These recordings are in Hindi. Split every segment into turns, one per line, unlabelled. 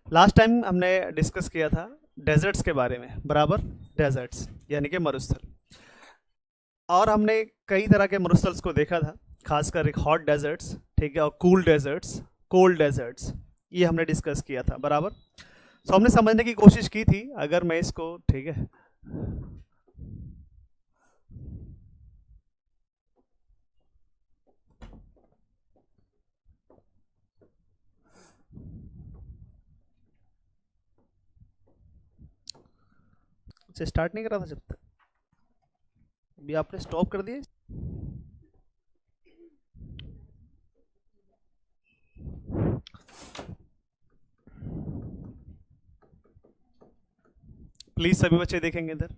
लास्ट टाइम हमने डिस्कस किया था डेजर्ट्स के बारे में, बराबर। डेजर्ट्स यानी कि मरुस्थल, और हमने कई तरह के मरुस्थल्स को देखा था, खासकर एक हॉट डेजर्ट्स, ठीक है, और कूल डेजर्ट्स, कोल्ड डेजर्ट्स, ये हमने डिस्कस किया था, बराबर। सो हमने समझने की कोशिश की थी, अगर मैं इसको, ठीक है, से स्टार्ट नहीं करा था जब तक, अभी आपने स्टॉप कर दिया। प्लीज सभी बच्चे देखेंगे इधर।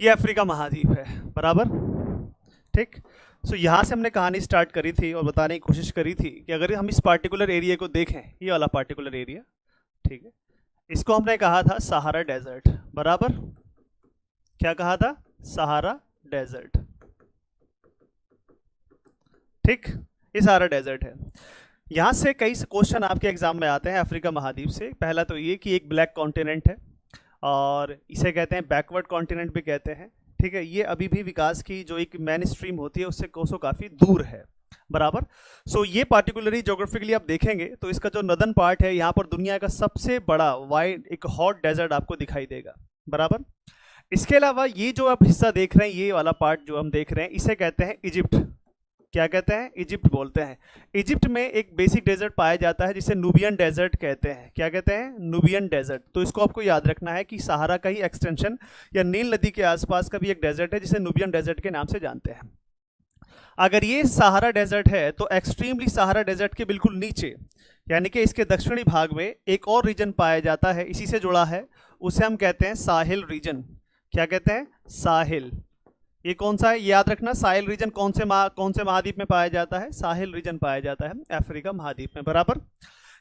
ये अफ्रीका महाद्वीप है, बराबर, ठीक। सो यहाँ से हमने कहानी स्टार्ट करी थी और बताने की कोशिश करी थी कि अगर हम इस पार्टिकुलर एरिया को देखें, ये वाला पार्टिकुलर एरिया, ठीक है, इसको हमने कहा था सहारा डेजर्ट, बराबर। क्या कहा था? सहारा डेजर्ट, ठीक। ये सहारा डेजर्ट है। यहाँ से कई क्वेश्चन आपके एग्जाम में आते हैं अफ्रीका महाद्वीप से। पहला तो ये कि एक ब्लैक कॉन्टिनेंट है और इसे कहते हैं बैकवर्ड कॉन्टिनेंट भी कहते हैं, ठीक है। ये अभी भी विकास की जो एक मेन स्ट्रीम होती है उससे कोसों काफ़ी दूर है, बराबर। सो ये पार्टिकुलरली जोग्राफिकली आप देखेंगे तो इसका जो नदन पार्ट है, यहाँ पर दुनिया का सबसे बड़ा वाइड एक हॉट डेजर्ट आपको दिखाई देगा, बराबर। इसके अलावा ये जो आप हिस्सा देख रहे हैं, ये वाला पार्ट जो हम देख रहे हैं, इसे कहते हैं इजिप्ट। क्या कहते हैं? इजिप्ट बोलते हैं। इजिप्ट में एक बेसिक डेजर्ट पाया जाता है जिसे नूबियन डेजर्ट कहते हैं। क्या कहते हैं? Nubian desert. तो इसको आपको याद रखना है कि सहारा का ही एक्सटेंशन या नील नदी के आसपास का भी एक डेजर्ट है जिसे नूबियन डेजर्ट के नाम से जानते हैं। अगर ये सहारा डेजर्ट है तो एक्सट्रीमली सहारा डेजर्ट के बिल्कुल नीचे, यानी कि इसके दक्षिणी भाग में एक और रीजन पाया जाता है, इसी से जुड़ा है, उसे हम कहते हैं साहिल रीजन। क्या कहते हैं? साहिल। ये कौन सा है? याद रखना, साहिल रीजन कौन से महाद्वीप में पाया जाता है? साहिल रीजन पाया जाता है अफ्रीका महाद्वीप में, बराबर।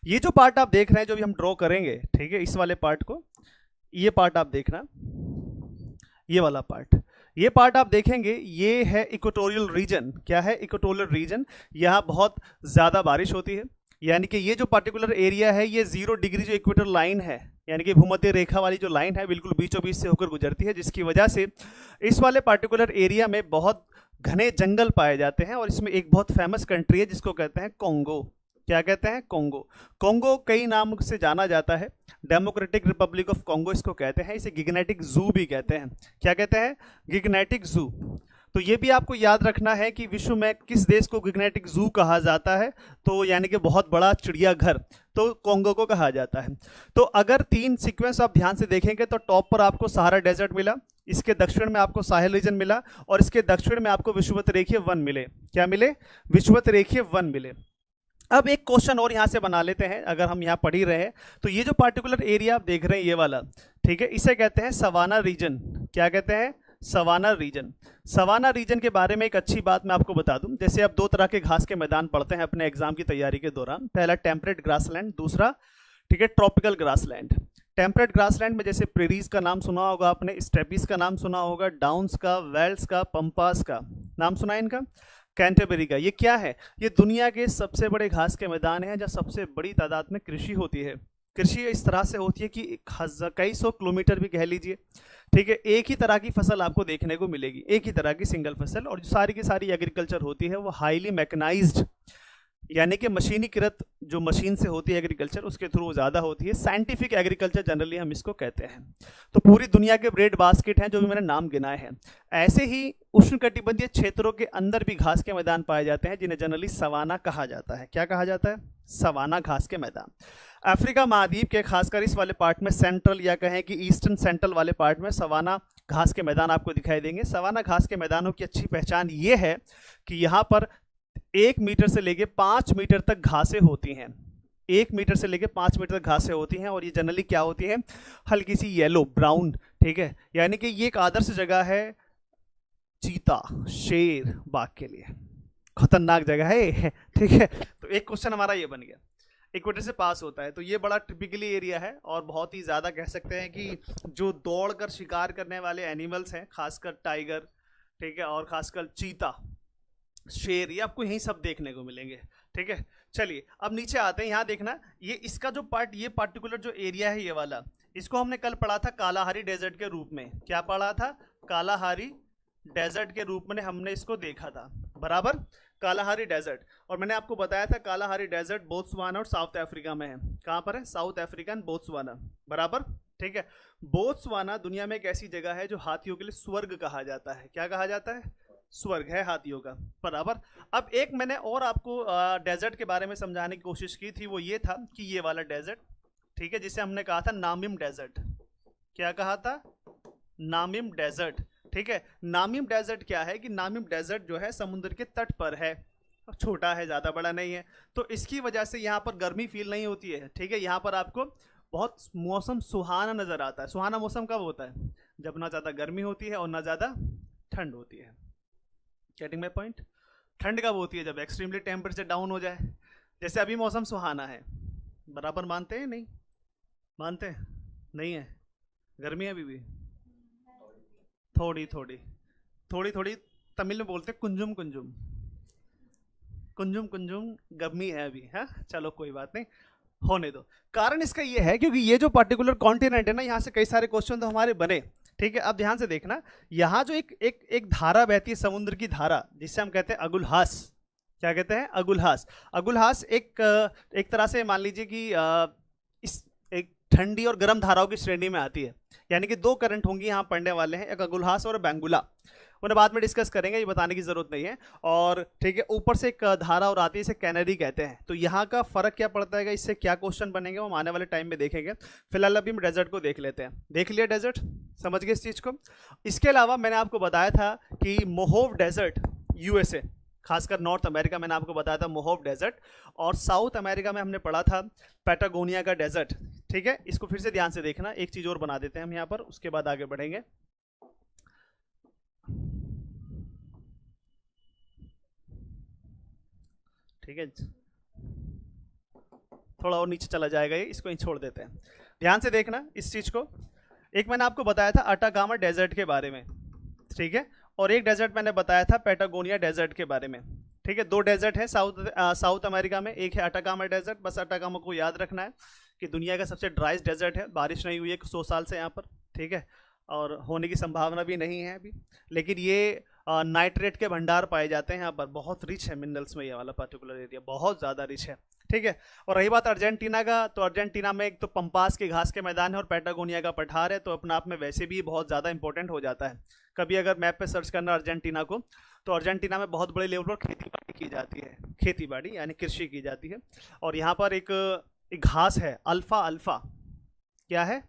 ये जो पार्ट आप देख रहे हैं, जो भी हम ड्रॉ करेंगे, ठीक है, इस वाले पार्ट को, ये पार्ट आप देखना, ये वाला पार्ट, ये पार्ट आप देखेंगे, ये है इक्वेटोरियल रीजन। क्या है? Equatorial region. यहाँ बहुत ज़्यादा बारिश होती है, यानी कि ये जो पर्टिकुलर एरिया है, ये 0 डिग्री जो इक्वेटर लाइन है, यानी कि भूमध्य रेखा वाली जो लाइन है, बिल्कुल बीचों बीच से होकर गुजरती है, जिसकी वजह से इस वाले पर्टिकुलर एरिया में बहुत घने जंगल पाए जाते हैं। और इसमें एक बहुत फेमस कंट्री है जिसको कहते हैं कॉन्गो। क्या कहते हैं? कॉन्गो। कॉन्गो कई नाम से जाना जाता है, डेमोक्रेटिक रिपब्लिक ऑफ कॉन्गो इसको कहते हैं, इसे गिगनेटिक जू भी कहते हैं। क्या कहते हैं? गिगनेटिक जू। तो ये भी आपको याद रखना है कि विश्व में किस देश को गिगनेटिक जू कहा जाता है, तो यानी कि बहुत बड़ा चिड़ियाघर, तो कॉन्गो को कहा जाता है। तो अगर 3 सीक्वेंस आप ध्यान से देखेंगे तो टॉप पर आपको सहारा डेजर्ट मिला, इसके दक्षिण में आपको साहिल रीजन मिला, और इसके दक्षिण में आपको विषुवत-रेखीय वन मिले। क्या मिले? विषुवत-रेखीय वन मिले। अब एक क्वेश्चन और यहाँ से बना लेते हैं, अगर हम यहाँ पढ़ ही रहे हैं तो ये जो पार्टिकुलर एरिया आप देख रहे हैं, ये वाला, ठीक है, इसे कहते हैं सवाना रीजन। क्या कहते हैं? Savanna reason. सवाना रीजन के बारे में एक अच्छी बात मैं आपको बता दूं, जैसे आप 2 तरह के घास के मैदान पढ़ते हैं अपने एग्जाम की तैयारी के दौरान, पहला टेम्परेट ग्रासलैंड, दूसरा, ठीक है, ट्रॉपिकल ग्रासलैंड। टेम्परेट ग्रासलैंड में जैसे प्रेरीज का नाम सुना होगा आपने, स्टेपीज का नाम सुना होगा, डाउन्स का, वेल्स का, पंपास का नाम सुना है इनका, कैंटरबरी का। ये क्या है? ये दुनिया के सबसे बड़े घास के मैदान हैं जहाँ सबसे बड़ी तादाद में कृषि होती है। कृषि इस तरह से होती है कि कई सौ किलोमीटर भी कह लीजिए, ठीक है, एक ही तरह की फसल आपको देखने को मिलेगी, एक ही तरह की सिंगल फसल। और जो सारी की सारी एग्रीकल्चर होती है वो हाईली मैकेनाइज्ड, यानी कि मशीनीकृत, जो मशीन से होती है एग्रीकल्चर, उसके थ्रू ज़्यादा होती है। साइंटिफिक एग्रीकल्चर जनरली हम इसको कहते हैं। तो पूरी दुनिया के ब्रेड बास्केट हैं जो भी मैंने नाम गिनाए हैं। ऐसे ही उष्णकटिबंधीय क्षेत्रों के अंदर भी घास के मैदान पाए जाते हैं जिन्हें जनरली सवाना कहा जाता है। क्या कहा जाता है? सवाना घास के मैदान। अफ्रीका महाद्वीप के खासकर इस वाले पार्ट में, सेंट्रल या कहें कि ईस्टर्न सेंट्रल वाले पार्ट में, सवाना घास के मैदान आपको दिखाई देंगे। सवाना घास के मैदानों की अच्छी पहचान ये है कि यहाँ पर 1 मीटर से लेके 5 मीटर तक घासें होती हैं। 1 मीटर से लेके 5 मीटर तक घासें होती हैं, और ये जनरली क्या होती है? हल्की सी येलो ब्राउन, ठीक है, यानी कि ये एक आदर्श जगह है चीता, शेर, बाघ के लिए। खतरनाक जगह है, ठीक है। तो एक क्वेश्चन हमारा ये बन गया, इक्वेटर से पास होता है, तो ये बड़ा टिपिकली एरिया है, और बहुत ही ज़्यादा कह सकते हैं कि जो दौड़कर शिकार करने वाले एनिमल्स हैं, खासकर टाइगर, ठीक है, और खासकर चीता, शेर, ये आपको यही सब देखने को मिलेंगे। ठीक है, चलिए अब नीचे आते हैं। यहाँ देखना, ये इसका जो पार्ट, ये पार्टिकुलर जो एरिया है ये वाला, इसको हमने कल पढ़ा था कालाहारी डेजर्ट के रूप में। क्या पढ़ा था? कालाहारी डेजर्ट के रूप में हमने इसको देखा था, बराबर, कालाहारी डेजर्ट। और मैंने आपको बताया था कालाहारी डेजर्ट बोत्सवाना और साउथ अफ्रीका में है। कहाँ पर है? साउथ अफ्रीका, बोत्सवाना, बराबर। ठीक है, बोत्सवाना दुनिया में एक ऐसी जगह है जो हाथियों के लिए स्वर्ग कहा जाता है। क्या कहा जाता है? स्वर्ग है हाथियों का, बराबर। अब एक मैंने और आपको डेजर्ट के बारे में समझाने की कोशिश की थी, वो ये था कि ये वाला डेजर्ट, ठीक है, जिसे हमने कहा था नामिम डेजर्ट। क्या कहा था? नामिम डेजर्ट। ठीक है, नामिम डेजर्ट क्या है कि नामिम डेजर्ट जो है समुद्र के तट पर है, छोटा है, ज़्यादा बड़ा नहीं है, तो इसकी वजह से यहाँ पर गर्मी फील नहीं होती है। ठीक है, यहाँ पर आपको बहुत मौसम सुहाना नज़र आता है। सुहाना मौसम कब होता है? जब ना ज़्यादा गर्मी होती है और ना ज़्यादा ठंड होती है। Getting my point? ठंड कब होती है? जब एक्सट्रीमली टेम्परेचर डाउन हो जाए। जैसे अभी मौसम सुहाना है, बराबर, मानते हैं नहीं? मानते हैं? नहीं है, गर्मी है अभी भी, थोड़ी थोड़ी, थोड़ी थोड़ी। तमिल में बोलते हैं कुंजुम कुंजुम, कुंजुम कुंजुम गर्मी है अभी। हाँ, चलो कोई बात नहीं, होने दो। कारण इसका ये है क्योंकि ये जो पर्टिकुलर कॉन्टिनेंट है ना, यहाँ से कई सारे क्वेश्चन तो हमारे बने। ठीक है, अब ध्यान से देखना, यहाँ जो एक एक एक धारा बहती है, समुद्र की धारा, जिससे हम कहते हैं अगुलहास। क्या कहते हैं? अगुलहास। अगुलहास एक तरह से मान लीजिए कि इस एक ठंडी और गर्म धाराओं की श्रेणी में आती है। यानी कि दो करंट होंगी यहाँ पढ़ने वाले हैं, एक अगुलहास और बैंगुला। उन्हें बाद में डिस्कस करेंगे, ये बताने की जरूरत नहीं है। और ठीक है, ऊपर से एक धारा और आती है, इसे कैनरी कहते हैं। तो यहाँ का फर्क क्या पड़ता है, इससे क्या क्वेश्चन बनेंगे, वो हम आने वाले टाइम में देखेंगे। फिलहाल अभी हम डेजर्ट को देख लेते हैं। देख लिया डेजर्ट, समझ गए इस चीज को। इसके अलावा मैंने आपको बताया था कि मोहोव डेजर्ट यूएसए, खासकर नॉर्थ अमेरिका, मैंने आपको बताया था मोहोव डेजर्ट। और साउथ अमेरिका में हमने पढ़ा था पैटागोनिया का डेजर्ट। ठीक है, इसको फिर से ध्यान से देखना। एक चीज और बना देते हैं हम यहाँ पर, उसके बाद आगे बढ़ेंगे। ठीक है, थोड़ा और नीचे चला जाएगा ये, इसको ही छोड़ देते हैं। ध्यान से देखना इस चीज को। एक मैंने आपको बताया था अटाकामा डेजर्ट के बारे में, ठीक है, और एक डेजर्ट मैंने बताया था पैटागोनिया डेजर्ट के बारे में। ठीक है, दो डेजर्ट है साउथ अमेरिका में, एक है अटाकामा डेजर्ट। बस अटाकामा को याद रखना है कि दुनिया का सबसे ड्राइस्ट डेजर्ट है। बारिश नहीं हुई है 100 साल से यहाँ पर। ठीक है, और होने की संभावना भी नहीं है अभी। लेकिन ये नाइट्रेट के भंडार पाए जाते हैं यहाँ पर, बहुत रिच है मिनरल्स में, ये वाला पर्टिकुलर एरिया बहुत ज़्यादा रिच है। ठीक है, और रही बात अर्जेंटीना का, तो अर्जेंटीना में एक तो पंपास के घास के मैदान है और पैटागोनिया का पठार है, तो अपने आप में वैसे भी बहुत ज़्यादा इंपॉर्टेंट हो जाता है। कभी अगर मैप पे सर्च करना अर्जेंटीना को, तो अर्जेंटीना में बहुत बड़े लेवल पर खेती बाड़ी की जाती है, खेती बाड़ी यानी कृषि की जाती है। और यहाँ पर एक घास है, अल्फा अल्फा, क्या है?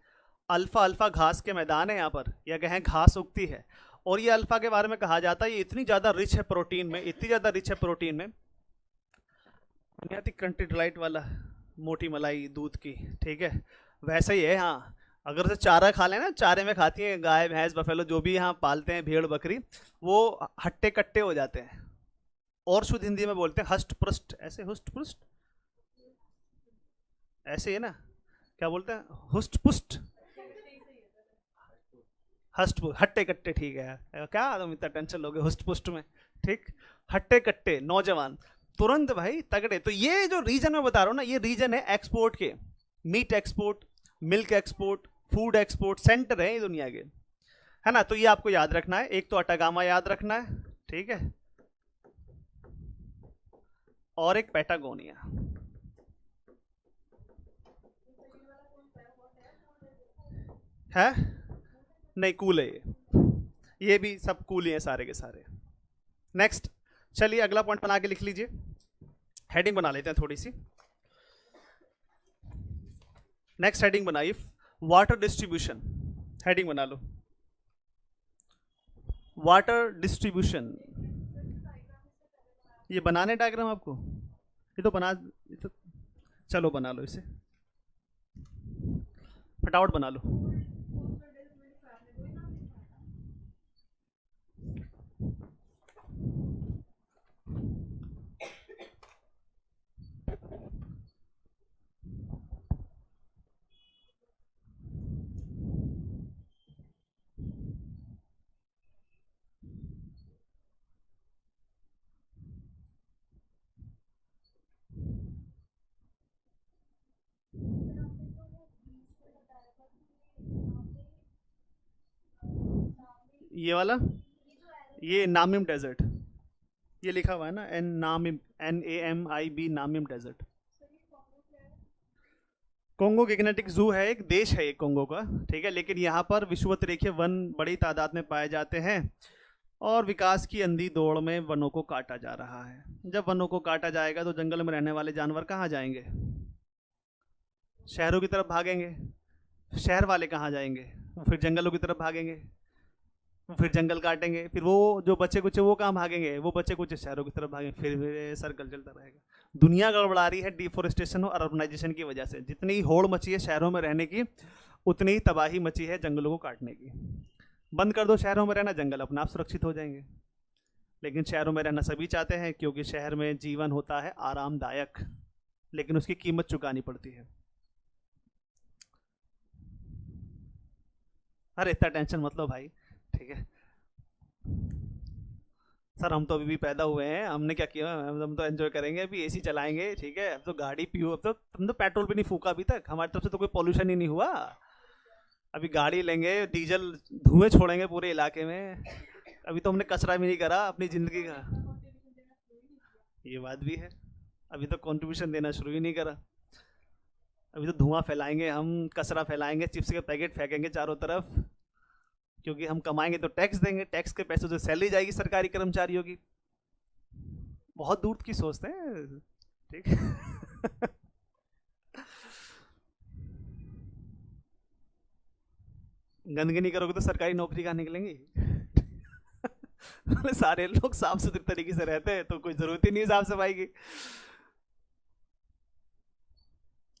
अल्फा अल्फा घास के मैदान है यहाँ पर, या कहें घास उगती है। और ये अल्फा के बारे में कहा जाता है ये इतनी ज़्यादा रिच है प्रोटीन में, इतनी ज़्यादा रिच है प्रोटीन में, कंट्री डिलाइट वाला मोटी मलाई दूध की, ठीक है, वैसा ही है। हाँ, अगर उसे चारा खा लेना, चारे में खाती है गाय भैंस बफेलो जो भी यहाँ पालते हैं, भेड़ बकरी, वो हट्टे कट्टे हो जाते हैं। और शुद्ध हिंदी में बोलते हैं हष्ट पृष्ठ, ऐसे हुष्ट पुष्ट, ऐसे है ना, क्या बोलते हैं? हुष्ट पुष्ट, हष्ट हट्टे कट्टे, ठीक है, क्या तुम इतना टेंशन लोगे हुष्ट पुष्ट में? ठीक, हट्टे कट्टे नौजवान, तुरंत भाई तगड़े। तो ये जो रीजन मैं बता रहा हूँ ना, ये रीजन है एक्सपोर्ट के, meet export, milk export, food export centre है ये दुनिया के, है ना। तो ये आपको याद रखना है, एक तो अटागामा याद रखना है, ठीक है, और एक पैटागोनिया। है नहीं, कूल है ये भी सब कूल ही है सारे के सारे। नेक्स्ट, चलिए अगला पॉइंट बना के लिख लीजिए, हेडिंग बना लेते हैं थोड़ी सी। नेक्स्ट हेडिंग बनाइए, वाटर डिस्ट्रीब्यूशन, हेडिंग बना लो, वाटर डिस्ट्रीब्यूशन। ये बनाने डायग्राम आपको, ये तो बना, ये तो, चलो बना लो इसे, फटाफट बना लो। ये वाला, ये नामिम डेजर्ट, ये लिखा हुआ है ना, एन नामिम, NAMIB, नामिम डेजर्ट। कोंगो गिगनेटिक जू है, एक देश है एक कोंगो का, ठीक है, लेकिन यहाँ पर विषुवत-रेखीय वन बड़ी तादाद में पाए जाते हैं और विकास की अंधी दौड़ में वनों को काटा जा रहा है। जब वनों को काटा जाएगा तो जंगल में रहने वाले जानवर कहाँ जाएंगे? शहरों की तरफ भागेंगे। शहर वाले कहाँ जाएंगे? फिर जंगलों की तरफ भागेंगे, फिर जंगल काटेंगे, फिर वो जो बच्चे कुछ वो कहाँ भागेंगे? वो बच्चे कुछ शहरों की तरफ भागेंगे, फिर सर्कल चलता रहेगा। दुनिया गड़बड़ा रही है डिफोरेस्टेशन और अर्बनाइजेशन की वजह से। जितनी होड़ मची है शहरों में रहने की, उतनी ही तबाही मची है जंगलों को काटने की। बंद कर दो शहरों में रहना, जंगल अपने आप सुरक्षित हो जाएंगे। लेकिन शहरों में रहना सभी चाहते हैं, क्योंकि शहर में जीवन होता है आरामदायक, लेकिन उसकी कीमत चुकानी पड़ती है। अरे इतना टेंशन मत लो भाई, ठीक है सर, हम तो अभी भी पैदा हुए हैं, हमने क्या किया, हम तो एंजॉय करेंगे, अभी एसी चलाएंगे, ठीक है, अब तो गाड़ी पियो, अब तो हम तो पेट्रोल भी नहीं फूका अभी तक, हमारी तरफ से तो कोई पॉल्यूशन ही नहीं हुआ। अभी गाड़ी लेंगे, डीजल धुएं छोड़ेंगे पूरे इलाके में, अभी तो हमने कचरा भी नहीं करा अपनी ज़िंदगी का। ये बात भी है, अभी तो कंट्रीब्यूशन देना शुरू ही नहीं करा, अभी तो धुआं फैलाएंगे हम, कचरा फैलाएंगे, चिप्स के पैकेट फेंकेंगे चारों तरफ, क्योंकि हम कमाएंगे तो टैक्स देंगे, टैक्स के पैसों से सैलरी जाएगी सरकारी कर्मचारियों की। बहुत दूर की सोचते हैं, ठीक है गंदगी नहीं करोगे तो सरकारी नौकरी कहाँ निकलेंगी सारे लोग साफ सुथरे तरीके से रहते हैं तो कोई जरूरत ही नहीं है साफ सफाई की।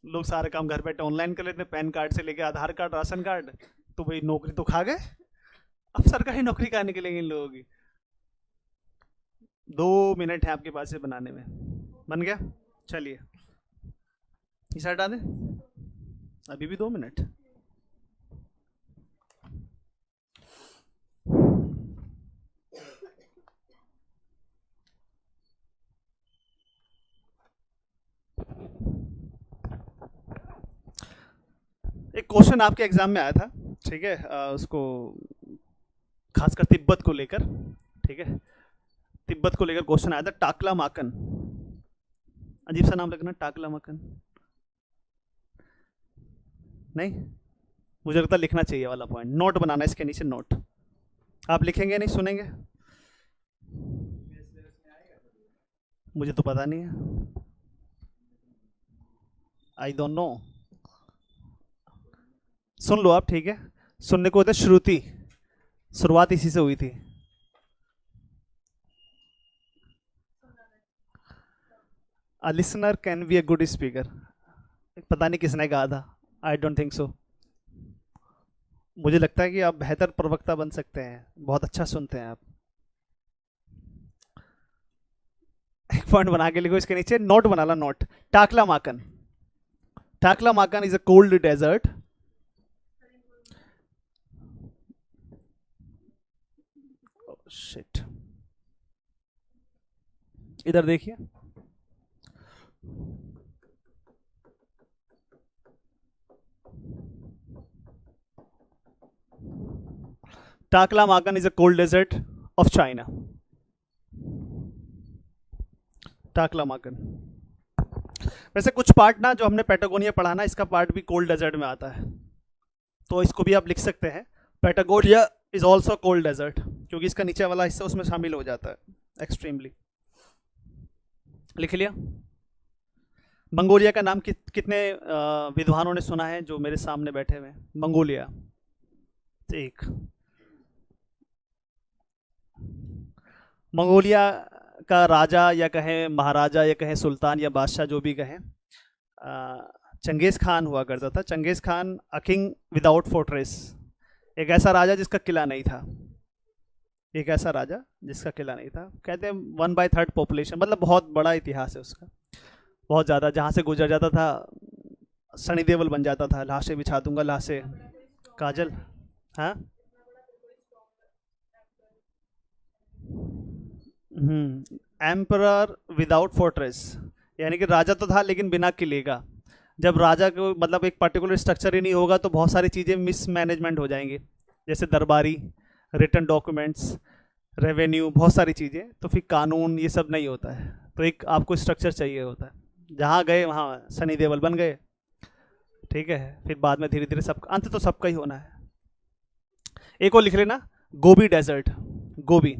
लोग सारे काम घर बैठे ऑनलाइन कर लेते हैं, पैन कार्ड से लेके आधार कार्ड, राशन कार्ड, तो भाई नौकरी तो खा गए, अब सरकारी नौकरी कहाँ निकलेंगे इन लोगों की। 2 मिनट है आपके पास से बनाने में, बन गया, चलिए इसे हटा दें, अभी भी 2 मिनट। एक क्वेश्चन आपके एग्जाम में आया था, ठीक है, उसको खासकर तिब्बत को लेकर, ठीक है, तिब्बत को लेकर क्वेश्चन आया था, टाकला माकन, अजीब सा नाम लगना, टाकला माकन, नहीं, मुझे लगता लिखना चाहिए वाला पॉइंट, नोट बनाना इसके नीचे, नोट आप लिखेंगे नहीं, सुनेंगे, मुझे तो पता नहीं है, आई डोंट नो, सुन लो आप, ठीक है, सुनने को होता है श्रुति, शुरुआत इसी से हुई थी। A listener can be a good speaker, पता नहीं किसने कहा था, आई डोंट थिंक सो। मुझे लगता है कि आप बेहतर प्रवक्ता बन सकते हैं, बहुत अच्छा सुनते हैं आप। एक पॉइंट बना के लिखो इसके नीचे, नोट बना ला, note, Taklamakan, Taklamakan is a cold desert, shit, इधर देखिए, Taklamakan is a cold desert of China, Taklamakan. वैसे कुछ पार्ट ना जो हमने पैटागोनिया पढ़ा ना, इसका पार्ट भी कोल्ड डेजर्ट में आता है, तो इसको भी आप लिख सकते हैं, Patagonia is also cold desert, क्योंकि इसका नीचे वाला हिस्सा उसमें शामिल हो जाता है, एक्सट्रीमली। लिख लिया। मंगोलिया का नाम कितने विद्वानों ने सुना है जो मेरे सामने बैठे हुए? मंगोलिया, ठीक, मंगोलिया का राजा या कहें महाराजा या कहें सुल्तान या बादशाह जो भी कहें, चंगेज़ खान हुआ करता था। Changez Khan a king without fortress, एक ऐसा राजा जिसका किला नहीं था, एक ऐसा राजा जिसका किला नहीं था। कहते हैं 1/3 पॉपुलेशन, मतलब बहुत बड़ा इतिहास है उसका, बहुत ज़्यादा, जहाँ से गुजर जाता था सनी देओल बन जाता था, लाशें बिछा दूंगा, लाशें, काजल, हाँ, एम्परर विदाउट फोर्ट्रेस, यानी कि राजा तो था लेकिन बिना किले का। जब राजा को मतलब एक पर्टिकुलर स्ट्रक्चर ही नहीं होगा तो बहुत सारी चीज़ें मिसमैनेजमेंट हो जाएंगी, जैसे दरबारी, रिटन डॉक्यूमेंट्स, रेवेन्यू, बहुत सारी चीज़ें, तो फिर कानून ये सब नहीं होता है। तो एक आपको स्ट्रक्चर चाहिए होता है। जहाँ गए वहाँ सनी देओल बन गए, ठीक है, फिर बाद में धीरे धीरे सब अंत तो सबका ही होना है। एक और लिख लेना, गोबी डेजर्ट। गोबी,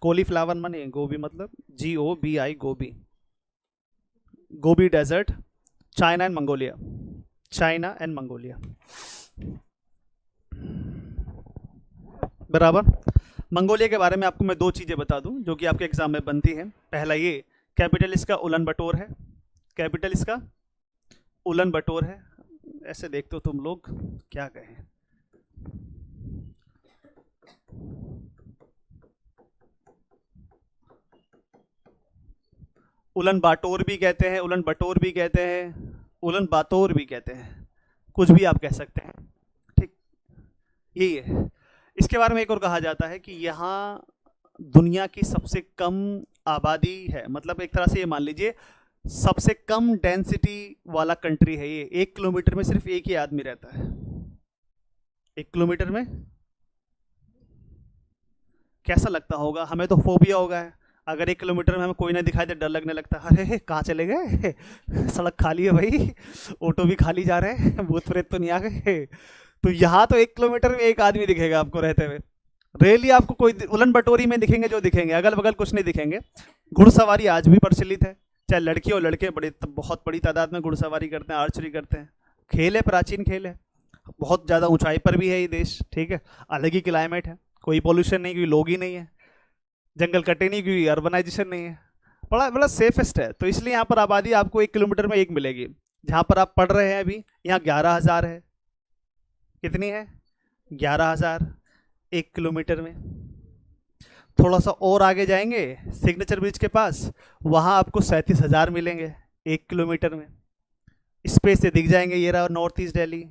कॉलीफ्लावर माने गोबी, मतलब GOBI, Gobi. Gobi desert, China and Mongolia, China and Mongolia, बराबर। मंगोलिया के बारे में आपको मैं दो चीज़ें बता दूं जो कि आपके एग्जाम में बनती हैं। पहला ये, कैपिटल इसका उलन बटोर है, कैपिटल इसका उलन बटोर है। ऐसे देखते हो तुम लोग, क्या कहें, उलन बाटोर भी कहते हैं, उलन बटोर भी कहते हैं, उलन बातोर भी कहते हैं, कुछ भी आप कह सकते हैं, ठीक, यही है। इसके बारे में एक और कहा जाता है कि यहाँ दुनिया की सबसे कम आबादी है, मतलब एक तरह से ये मान लीजिए सबसे कम डेंसिटी वाला कंट्री है ये। 1 किलोमीटर में सिर्फ एक ही आदमी रहता है। 1 किलोमीटर में कैसा लगता होगा, हमें तो फोबिया होगा है। अगर 1 किलोमीटर में हमें कोई ना दिखाई दे डर लगने लगता है, अरे कहाँ चले गए, सड़क खाली है भाई, ऑटो भी खाली जा रहे हैं, भूत प्रेत तो नहीं आ गए। तो यहाँ तो 1 किलोमीटर में एक आदमी दिखेगा आपको रहते हुए। रेली आपको कोई उलन बटोरी में दिखेंगे, जो दिखेंगे, अगल बगल कुछ नहीं दिखेंगे। घुड़सवारी आज भी प्रचलित है, चाहे लड़की और लड़के बड़े बहुत बड़ी तादाद में घुड़सवारी करते हैं, आर्चरी करते हैं। खेल है, प्राचीन खेल है, बहुत ज़्यादा ऊंचाई पर भी है ये देश, ठीक है, अलग ही क्लाइमेट है, कोई पोल्यूशन नहीं, कोई लोग ही नहीं है, जंगल कटे नहीं, कोई अर्बनाइजेशन नहीं है, बड़ा बड़ा सेफेस्ट है। तो इसलिए यहाँ पर आबादी आपको 1 किलोमीटर में एक मिलेगी। जहाँ पर आप पढ़ रहे हैं अभी, यहाँ 11,000 है। कितनी है? 11,000 1 किलोमीटर में। थोड़ा सा और आगे जाएंगे सिग्नेचर ब्रिज के पास, वहाँ आपको 37,000 मिलेंगे 1 किलोमीटर में। स्पेस से दिख जाएंगे, ये रहा नॉर्थ ईस्ट दिल्ली,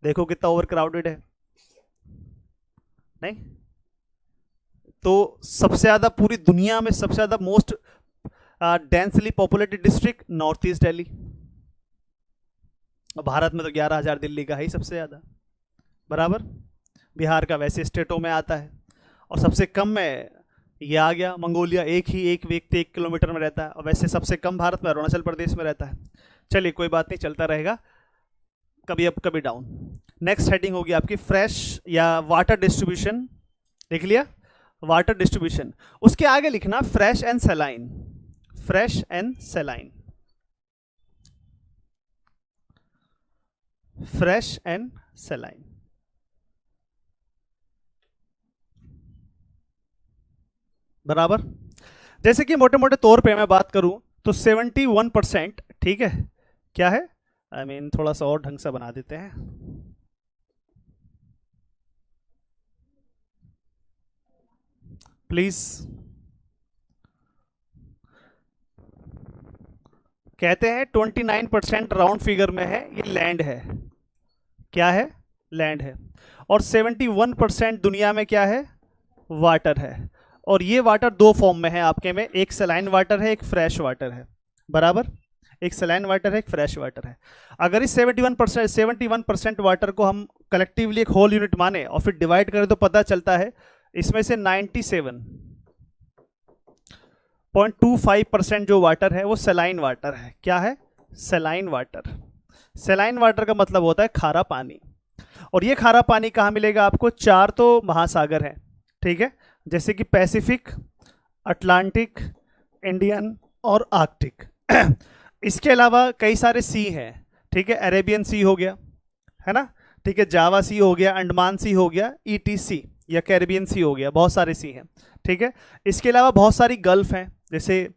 देखो कितना ओवर क्राउडेड है, नहीं? तो सबसे ज़्यादा पूरी दुनिया में सबसे ज़्यादा most densely populated district north east Delhi. Bharat में तो 11,000 दिल्ली का है ही सबसे ज़्यादा, बराबर। बिहार का वैसे स्टेटों में आता है। और सबसे कम में ये आ गया मंगोलिया, एक व्यक्ति 1 किलोमीटर में रहता है। और वैसे सबसे कम भारत में अरुणाचल प्रदेश में रहता है। चलिए कोई बात नहीं, चलता रहेगा, कभी अप कभी डाउन। नेक्स्ट हेडिंग होगी आपकी फ्रेश या वाटर डिस्ट्रीब्यूशन। लिख लिया? Water distribution. उसके आगे लिखना fresh and saline, fresh and saline, fresh and saline. बराबर। जैसे कि मोटे मोटे तौर पे मैं बात करूं तो 71%, ठीक है, क्या है, आई मीन थोड़ा सा और ढंग से बना देते हैं, प्लीज। कहते हैं 29% राउंड फिगर में है, ये लैंड है। क्या है? लैंड है। और 71% दुनिया में क्या है? वाटर है। और ये वाटर दो फॉर्म में है आपके में, एक सलाइन वाटर है, एक फ्रेश वाटर है, बराबर। एक सलाइन वाटर है, एक फ्रेश वाटर है। अगर इस 71% वाटर को हम कलेक्टिवली एक होल यूनिट माने और फिर डिवाइड करें तो पता चलता है इसमें से 97.25% जो वाटर है वो सलाइन वाटर है। क्या है? Saline water. सलाइन वाटर का मतलब होता है खारा पानी। और ये खारा पानी कहाँ मिलेगा आपको? 4 तो महासागर है, ठीक है, जैसे कि पैसिफिक, अटलांटिक, इंडियन और आर्कटिक। इसके अलावा कई सारे सी हैं, ठीक है, अरेबियन सी हो गया, है ना, ठीक है, जावा सी हो गया, अंडमान सी हो गया, ETC या कैरिबियन सी हो गया, बहुत सारे सी हैं, ठीक है। इसके अलावा बहुत सारी गल्फ हैं, जैसे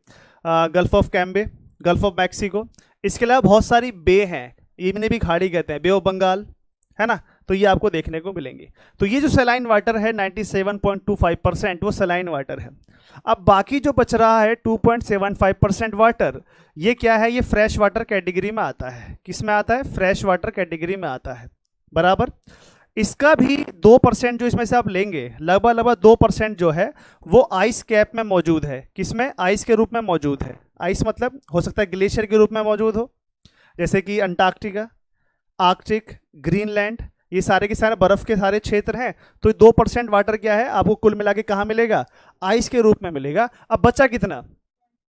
gulf of Cambay, gulf of Mexico. इसके अलावा बहुत सारी बे हैं, इन्हें भी खाड़ी कहते हैं, बे ऑफ बंगाल, है ना, तो ये आपको देखने को मिलेंगे। तो ये जो सलाइन वाटर है 97.25% वो सलाइन वाटर है। अब बाकी जो बच रहा है 2.75% वाटर, ये क्या है? ये फ्रेश वाटर कैटेगरी में आता है। किस में आता है? फ्रेश वाटर कैटेगरी में आता है, बराबर। इसका भी 2% जो इसमें से आप लेंगे, लगभग 2% जो है वो आइस कैप में मौजूद है। किसमें? आइस के रूप में मौजूद है। आइस मतलब हो सकता है ग्लेशियर के रूप में मौजूद हो, जैसे कि अंटार्कटिका, आर्कटिक, ग्रीनलैंड ये सारे के सारे बर्फ के सारे क्षेत्र हैं, तो 2% वाटर क्या है आपको कुल मिला के कहाँ मिलेगा, आइस के रूप में मिलेगा। अब बचा कितना,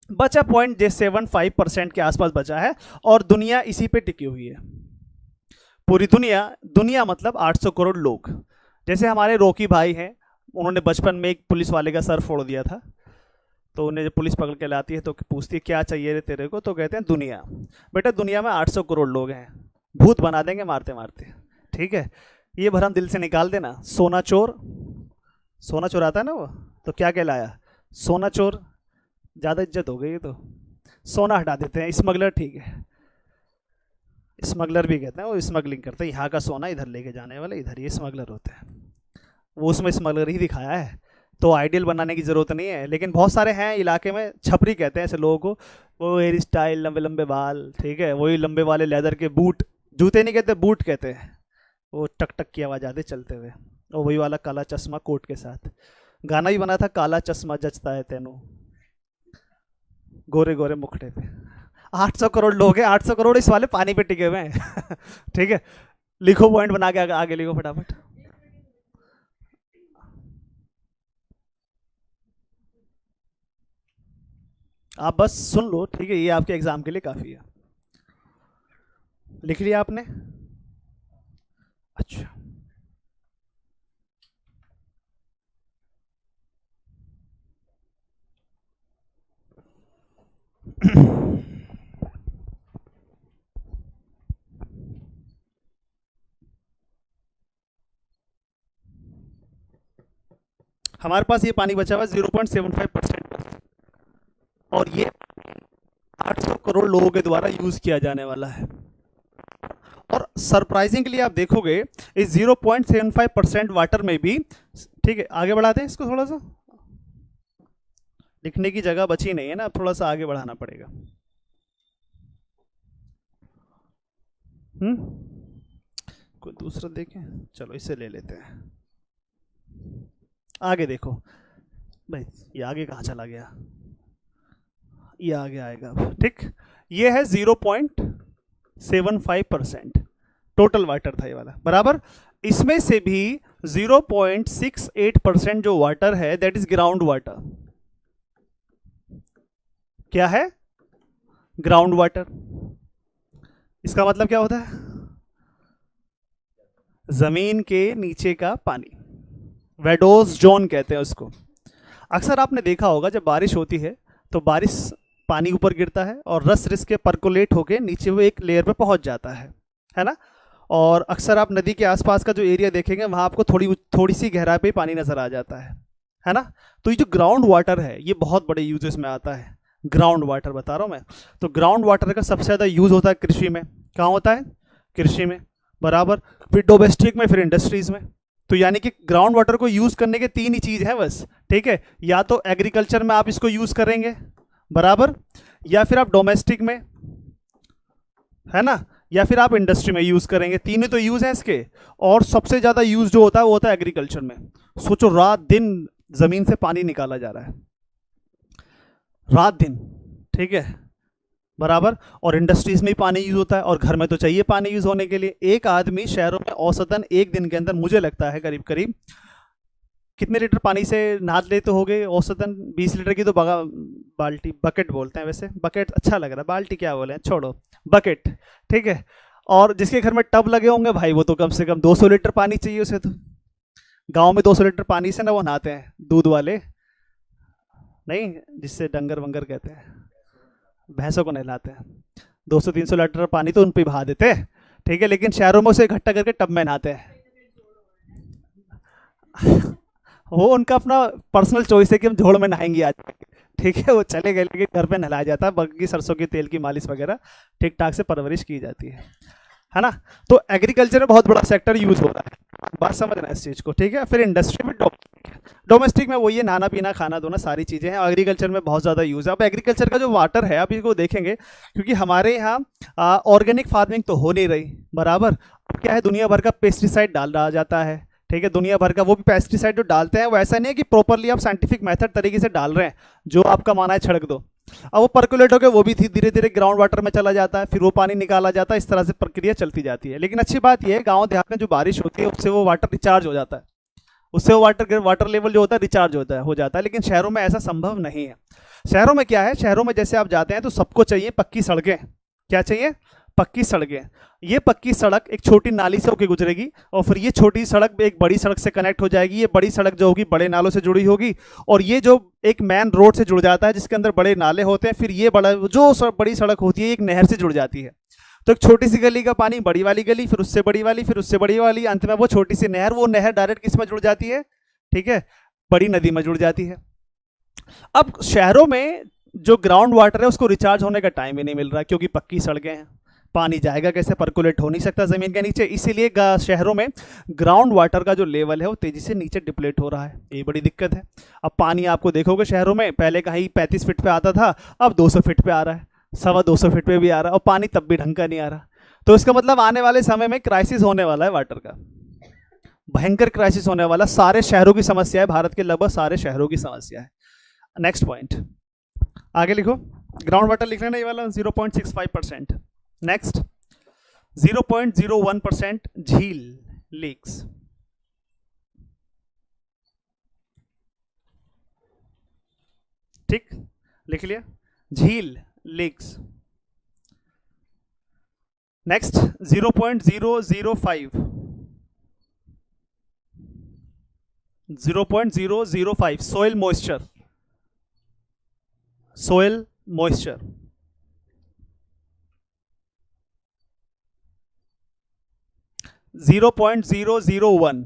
बचा 0.75% के आसपास बचा है, और दुनिया इसी पे टिकी हुई है, पूरी दुनिया। दुनिया मतलब 800 करोड़ लोग। जैसे हमारे रॉकी भाई हैं, उन्होंने बचपन में एक पुलिस वाले का सर फोड़ दिया था, तो उन्हें जब पुलिस पकड़ के लाती है तो पूछती है क्या चाहिए रे तेरे को, तो कहते हैं दुनिया। बेटा दुनिया में 800 करोड़ लोग हैं, भूत बना देंगे मारते मारते, ठीक है। ये भरम दिल से निकाल देना। सोना चोर, सोना चोराता है ना वो, तो क्या कहलाया, सोना चोर। ज़्यादा इज्जत हो गई तो सोना हटा देते हैं। स्मगलर, ठीक है, स्मगलर भी कहते हैं, वो स्मगलिंग करते हैं, यहाँ का सोना इधर लेके जाने वाले, इधर ये स्मगलर होते हैं। वो उसमें स्मगलर ही दिखाया है, तो आइडियल बनाने की ज़रूरत नहीं है। लेकिन बहुत सारे हैं इलाके में, छपरी कहते हैं ऐसे लोगों को, वो हेयर स्टाइल, लंबे लंबे बाल, ठीक है, वही लंबे वाले लेदर के बूट, जूते नहीं कहते बूट कहते हैं, वो टक टक की आवाज़ आती चलते हुए, और वही वाला काला चश्मा कोट के साथ। गाना भी बना था, काला चश्मा जचता है तेनू, गोरे गोरे मुखड़े पे। 800 करोड़ लोग हैं, 800 करोड़ इस वाले पानी पे टिके हुए हैं ठीक है, लिखो पॉइंट बना के, आगे लिखो फटाफट। आप बस सुन लो, ठीक है, ये आपके एग्जाम के लिए काफ़ी है। लिख लिया आपने? अच्छा हमारे पास ये पानी बचा हुआ 0.75%, और ये 800 करोड़ लोगों के द्वारा यूज किया जाने वाला है। और सरप्राइजिंगली आप देखोगे इस 0.75% वाटर में भी, ठीक है, आगे बढ़ाते हैं इसको, थोड़ा सा लिखने की जगह बची नहीं है ना, थोड़ा सा आगे बढ़ाना पड़ेगा। कोई दूसरा देखें, चलो इसे ले लेते हैं। आगे देखो भाई, ये आगे कहाँ चला गया, ये आगे आएगा अब, ठीक। ये है 0.75% टोटल वाटर था ये वाला, बराबर। इसमें से भी 0.68% जो वाटर है दैट इज ग्राउंड वाटर। क्या है, ग्राउंड वाटर। इसका मतलब क्या होता है, जमीन के नीचे का पानी, वेडोस जोन कहते हैं उसको। अक्सर आपने देखा होगा जब बारिश होती है तो बारिश, पानी ऊपर गिरता है और रस रिस के परकोलेट होके नीचे वो एक लेयर पे पहुंच जाता है ना। और अक्सर आप नदी के आसपास का जो एरिया देखेंगे वहाँ आपको थोड़ी सी गहराई पे पानी नज़र आ जाता है ना। तो ये जो ग्राउंड वाटर है ये बहुत बड़े यूजेस में आता है, ग्राउंड वाटर बता रहा हूँ मैं। तो ग्राउंड वाटर का सबसे ज़्यादा यूज़ होता है कृषि में। कहाँ होता है, कृषि में, बराबर। फिर डोमेस्टिक में, फिर इंडस्ट्रीज़ में। तो यानी कि ग्राउंड वाटर को यूज़ करने के तीन ही चीज़ है बस, ठीक है। या तो एग्रीकल्चर में आप इसको यूज़ करेंगे, बराबर, या फिर आप डोमेस्टिक में, है ना, या फिर आप इंडस्ट्री में यूज़ करेंगे। तीनों तो यूज़ हैं इसके। और सबसे ज़्यादा यूज़ जो होता है वो होता है एग्रीकल्चर में। सोचो रात दिन ज़मीन से पानी निकाला जा रहा है, रात दिन, ठीक है, बराबर। और इंडस्ट्रीज में ही पानी यूज होता है, और घर में तो चाहिए पानी यूज होने के लिए। एक आदमी शहरों में औसतन एक दिन के अंदर मुझे लगता है करीब करीब कितने लीटर पानी से नहा लेते हो गए, औसतन 20 लीटर की तो बाल्टी, बकेट बोलते हैं वैसे, बकेट अच्छा लग रहा है, बाल्टी क्या बोले, छोड़ो, बकेट, ठीक है। और जिसके घर में टब लगे होंगे भाई वो तो कम से कम 200 लीटर पानी चाहिए उसे। तो गाँव में 200 लीटर पानी से ना वो नहाते हैं, दूध वाले नहीं, जिससे डंगर वंगर कहते हैं, भैंसों को नहलाते हैं। 200-300 लीटर पानी तो उन पे बहा देते हैं, ठीक है। लेकिन शहरों में उसे इकट्ठा करके टब में नहाते हैं वो उनका अपना पर्सनल चॉइस है कि हम झोड़ में नहाएंगे आज, ठीक है। वो चले गए, लेकिन घर पे नहलाया जाता है, बाकी सरसों के तेल की मालिश वगैरह ठीक ठाक से परवरिश की जाती है ना। तो एग्रीकल्चर में बहुत बड़ा सेक्टर यूज हो रहा है, बात समझना इस चीज़ को, ठीक है। फिर इंडस्ट्री में, डोमेस्टिक में वही है, नहाना पीना खाना धोना सारी चीज़ें हैं। एग्रीकल्चर में बहुत ज़्यादा यूज़ है। अब एग्रीकल्चर का जो वाटर है आप इसको देखेंगे, क्योंकि हमारे यहाँ ऑर्गेनिक फार्मिंग तो हो नहीं रही, बराबर। क्या है, दुनिया भर का पेस्टिसाइड डाला जाता है, ठीक है, दुनिया भर का। वो भी पेस्टिसाइड जो डालते हैं वो ऐसा नहीं है कि प्रॉपरली आप साइंटिफिक मेथड तरीके से डाल रहे हैं, जो आपका माना है छिड़क दो। अब वो पर्कुलेट होकर वो भी धीरे धीरे ग्राउंड वाटर में चला जाता है, फिर वो पानी निकाला जाता है, इस तरह से प्रक्रिया चलती जाती है। लेकिन अच्छी बात यह है, गाँव देहात में जो बारिश होती है उससे वो वाटर रिचार्ज हो जाता है, उससे वो वाटर लेवल जो होता है रिचार्ज होता है, हो जाता है। लेकिन शहरों में ऐसा संभव नहीं है। शहरों में क्या है, शहरों में जैसे आप जाते हैं तो सबको चाहिए पक्की सड़कें। क्या चाहिए? पक्की सड़कें। ये पक्की सड़क एक छोटी नाली से होकर गुजरेगी और फिर ये छोटी सड़क एक बड़ी सड़क से कनेक्ट हो जाएगी। ये बड़ी सड़क जो होगी बड़े नालों से जुड़ी होगी और ये जो एक मेन रोड से जुड़ जाता है जिसके अंदर बड़े नाले होते हैं, फिर ये बड़ी सड़क होती है एक नहर से जुड़ जाती है। तो एक छोटी सी गली का पानी बड़ी वाली गली, फिर उससे बड़ी वाली, फिर उससे बड़ी वाली, अंत में वो छोटी सी नहर, वो नहर डायरेक्ट किस में जुड़ जाती है? ठीक है, बड़ी नदी में जुड़ जाती है। अब शहरों में जो ग्राउंड वाटर है उसको रिचार्ज होने का टाइम ही नहीं मिल रहा, क्योंकि पक्की सड़कें हैं। पानी जाएगा कैसे? पर्कुलेट हो नहीं सकता जमीन के नीचे, इसीलिए शहरों में ग्राउंड वाटर का जो लेवल है वो तेजी से नीचे डिप्लेट हो रहा है। ये बड़ी दिक्कत है। अब पानी आपको देखोगे शहरों में पहले कहीं 35 फीट पे आता था, अब 200 फीट पे आ रहा है, 225 फीट पे भी आ रहा है, और पानी तब भी ढंग का नहीं आ रहा। तो इसका मतलब आने वाले समय में क्राइसिस होने वाला है, वाटर का भयंकर क्राइसिस होने वाला। सारे शहरों की समस्या है, भारत के लगभग सारे शहरों की समस्या है। नेक्स्ट पॉइंट आगे लिखो, ग्राउंड वाटर लिखना नहीं वाला 0.65%। नेक्स्ट 0.01% झील लेक्स। ठीक, लिख लिया, झील lakes. Next 0.005 0.005 soil moisture. Soil moisture 0.001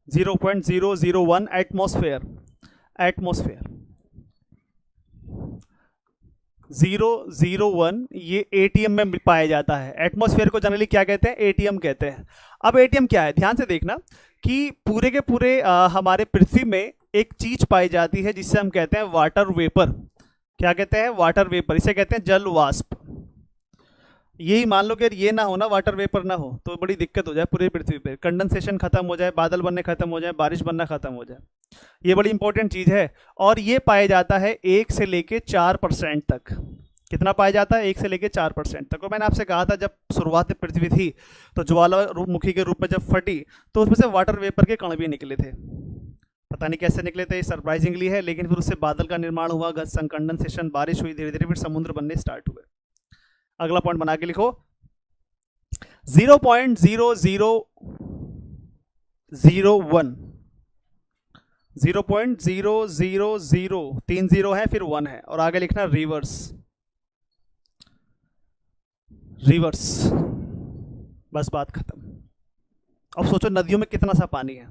0.001 atmosphere. Atmosphere 001 ये एटीएम में पाया जाता है। एटमॉस्फेयर को जनरली क्या कहते हैं? एटीएम कहते हैं। अब एटीएम क्या है, ध्यान से देखना कि पूरे के पूरे हमारे पृथ्वी में एक चीज पाई जाती है जिससे हम कहते हैं वाटर वेपर। क्या कहते हैं? Water vapour. इसे कहते हैं जल वाष्प। यही मान लो कि ये ना हो ना, वाटर वेपर ना हो तो बड़ी दिक्कत हो जाए पूरी पृथ्वी पे, कंडेंसेशन खत्म हो जाए, बादल बनने खत्म हो जाए, बारिश बनना खत्म हो जाए। ये बड़ी इंपॉर्टेंट चीज है और ये पाया जाता है 1 से लेके 4% तक। कितना पाया जाता है? 1 से लेके 4% तक। और मैंने आपसे कहा था जब शुरुआत में पृथ्वी थी तो ज्वालामुखी के रूप में जब फटी तो उसमें से वाटर वेपर के कण भी निकले थे। पता नहीं कैसे निकले थे, सरप्राइजिंगली है, लेकिन फिर उससे बादल का निर्माण हुआ, कंडेंसेशन, बारिश हुई, धीरे धीरे फिर समुद्र बनने स्टार्ट हुए। अगला पॉइंट बना के लिखो, 0.0001 0.000 3 0 है, फिर 1 है, और आगे लिखना रिवर्स। रिवर्स, बस बात खत्म। अब सोचो नदियों में कितना सा पानी है,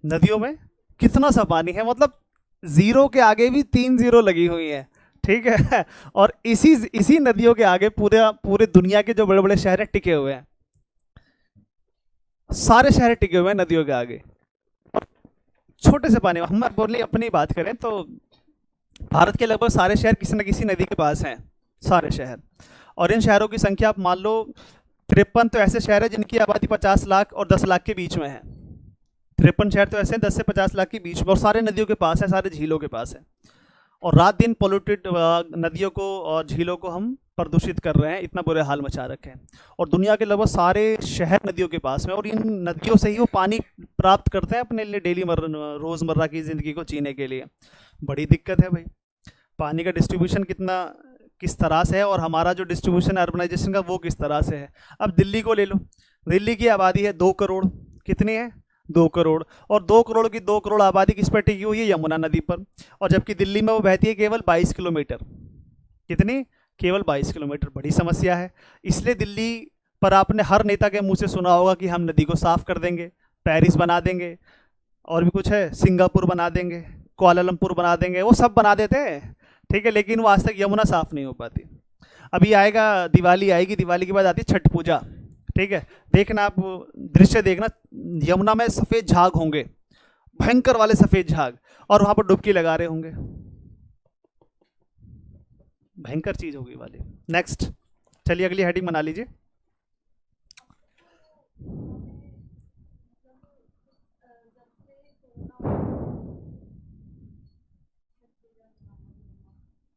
नदियों में कितना सा पानी है, मतलब जीरो के आगे भी 3 0 लगी हुई है। ठीक है, और इसी नदियों के आगे पूरे दुनिया के जो बड़े बड़े शहर टिके हुए हैं, सारे शहर टिके हुए हैं नदियों के आगे। छोटे से पानी, हम बोले अपनी बात करें तो भारत के लगभग सारे शहर किसी न किसी नदी के पास हैं, सारे शहर। और इन शहरों की संख्या आप मान लो 53 तो ऐसे शहर है जिनकी आबादी 50 लाख और 10 लाख के बीच में है। 53 शहर तो ऐसे हैं 10 से 50 लाख के बीच में, और सारे नदियों के पास है, सारे झीलों के पास है। और रात दिन पोल्यूटेड नदियों को और झीलों को हम प्रदूषित कर रहे हैं, इतना बुरे हाल मचा रखे हैं। और दुनिया के लगभग सारे शहर नदियों के पास में, और इन नदियों से ही वो पानी प्राप्त करते हैं अपने लिए डेली रोज़मर्रा की ज़िंदगी को जीने के लिए। बड़ी दिक्कत है भाई, पानी का डिस्ट्रीब्यूशन किस तरह से है, और हमारा जो डिस्ट्रीब्यूशन है अर्बनाइजेशन का वो किस तरह से है। अब दिल्ली को ले लो, दिल्ली की आबादी है 2 करोड़। कितनी है? 2 करोड़। और 2 करोड़ की 2 करोड़ आबादी किस पर टिकी हुई है? यमुना नदी पर। और जबकि दिल्ली में वो बहती है केवल 22 किलोमीटर। कितनी? केवल 22 किलोमीटर। बड़ी समस्या है। इसलिए दिल्ली पर आपने हर नेता के मुंह से सुना होगा कि हम नदी को साफ कर देंगे, पेरिस बना देंगे, और भी कुछ है, सिंगापुर बना देंगे, कुआलालंपुर बना देंगे, वो सब बना देते हैं। ठीक है, लेकिन वो आज तक यमुना साफ नहीं हो पाती। अभी आएगा दिवाली, आएगी, दिवाली के बाद आती है छठ पूजा। ठीक है, देखना आप दृश्य देखना, यमुना में सफेद झाग होंगे, भयंकर वाले सफेद झाग, और वहां पर डुबकी लगा रहे होंगे। भयंकर चीज होगी वाली। नेक्स्ट, चलिए अगली हेडिंग बना लीजिए।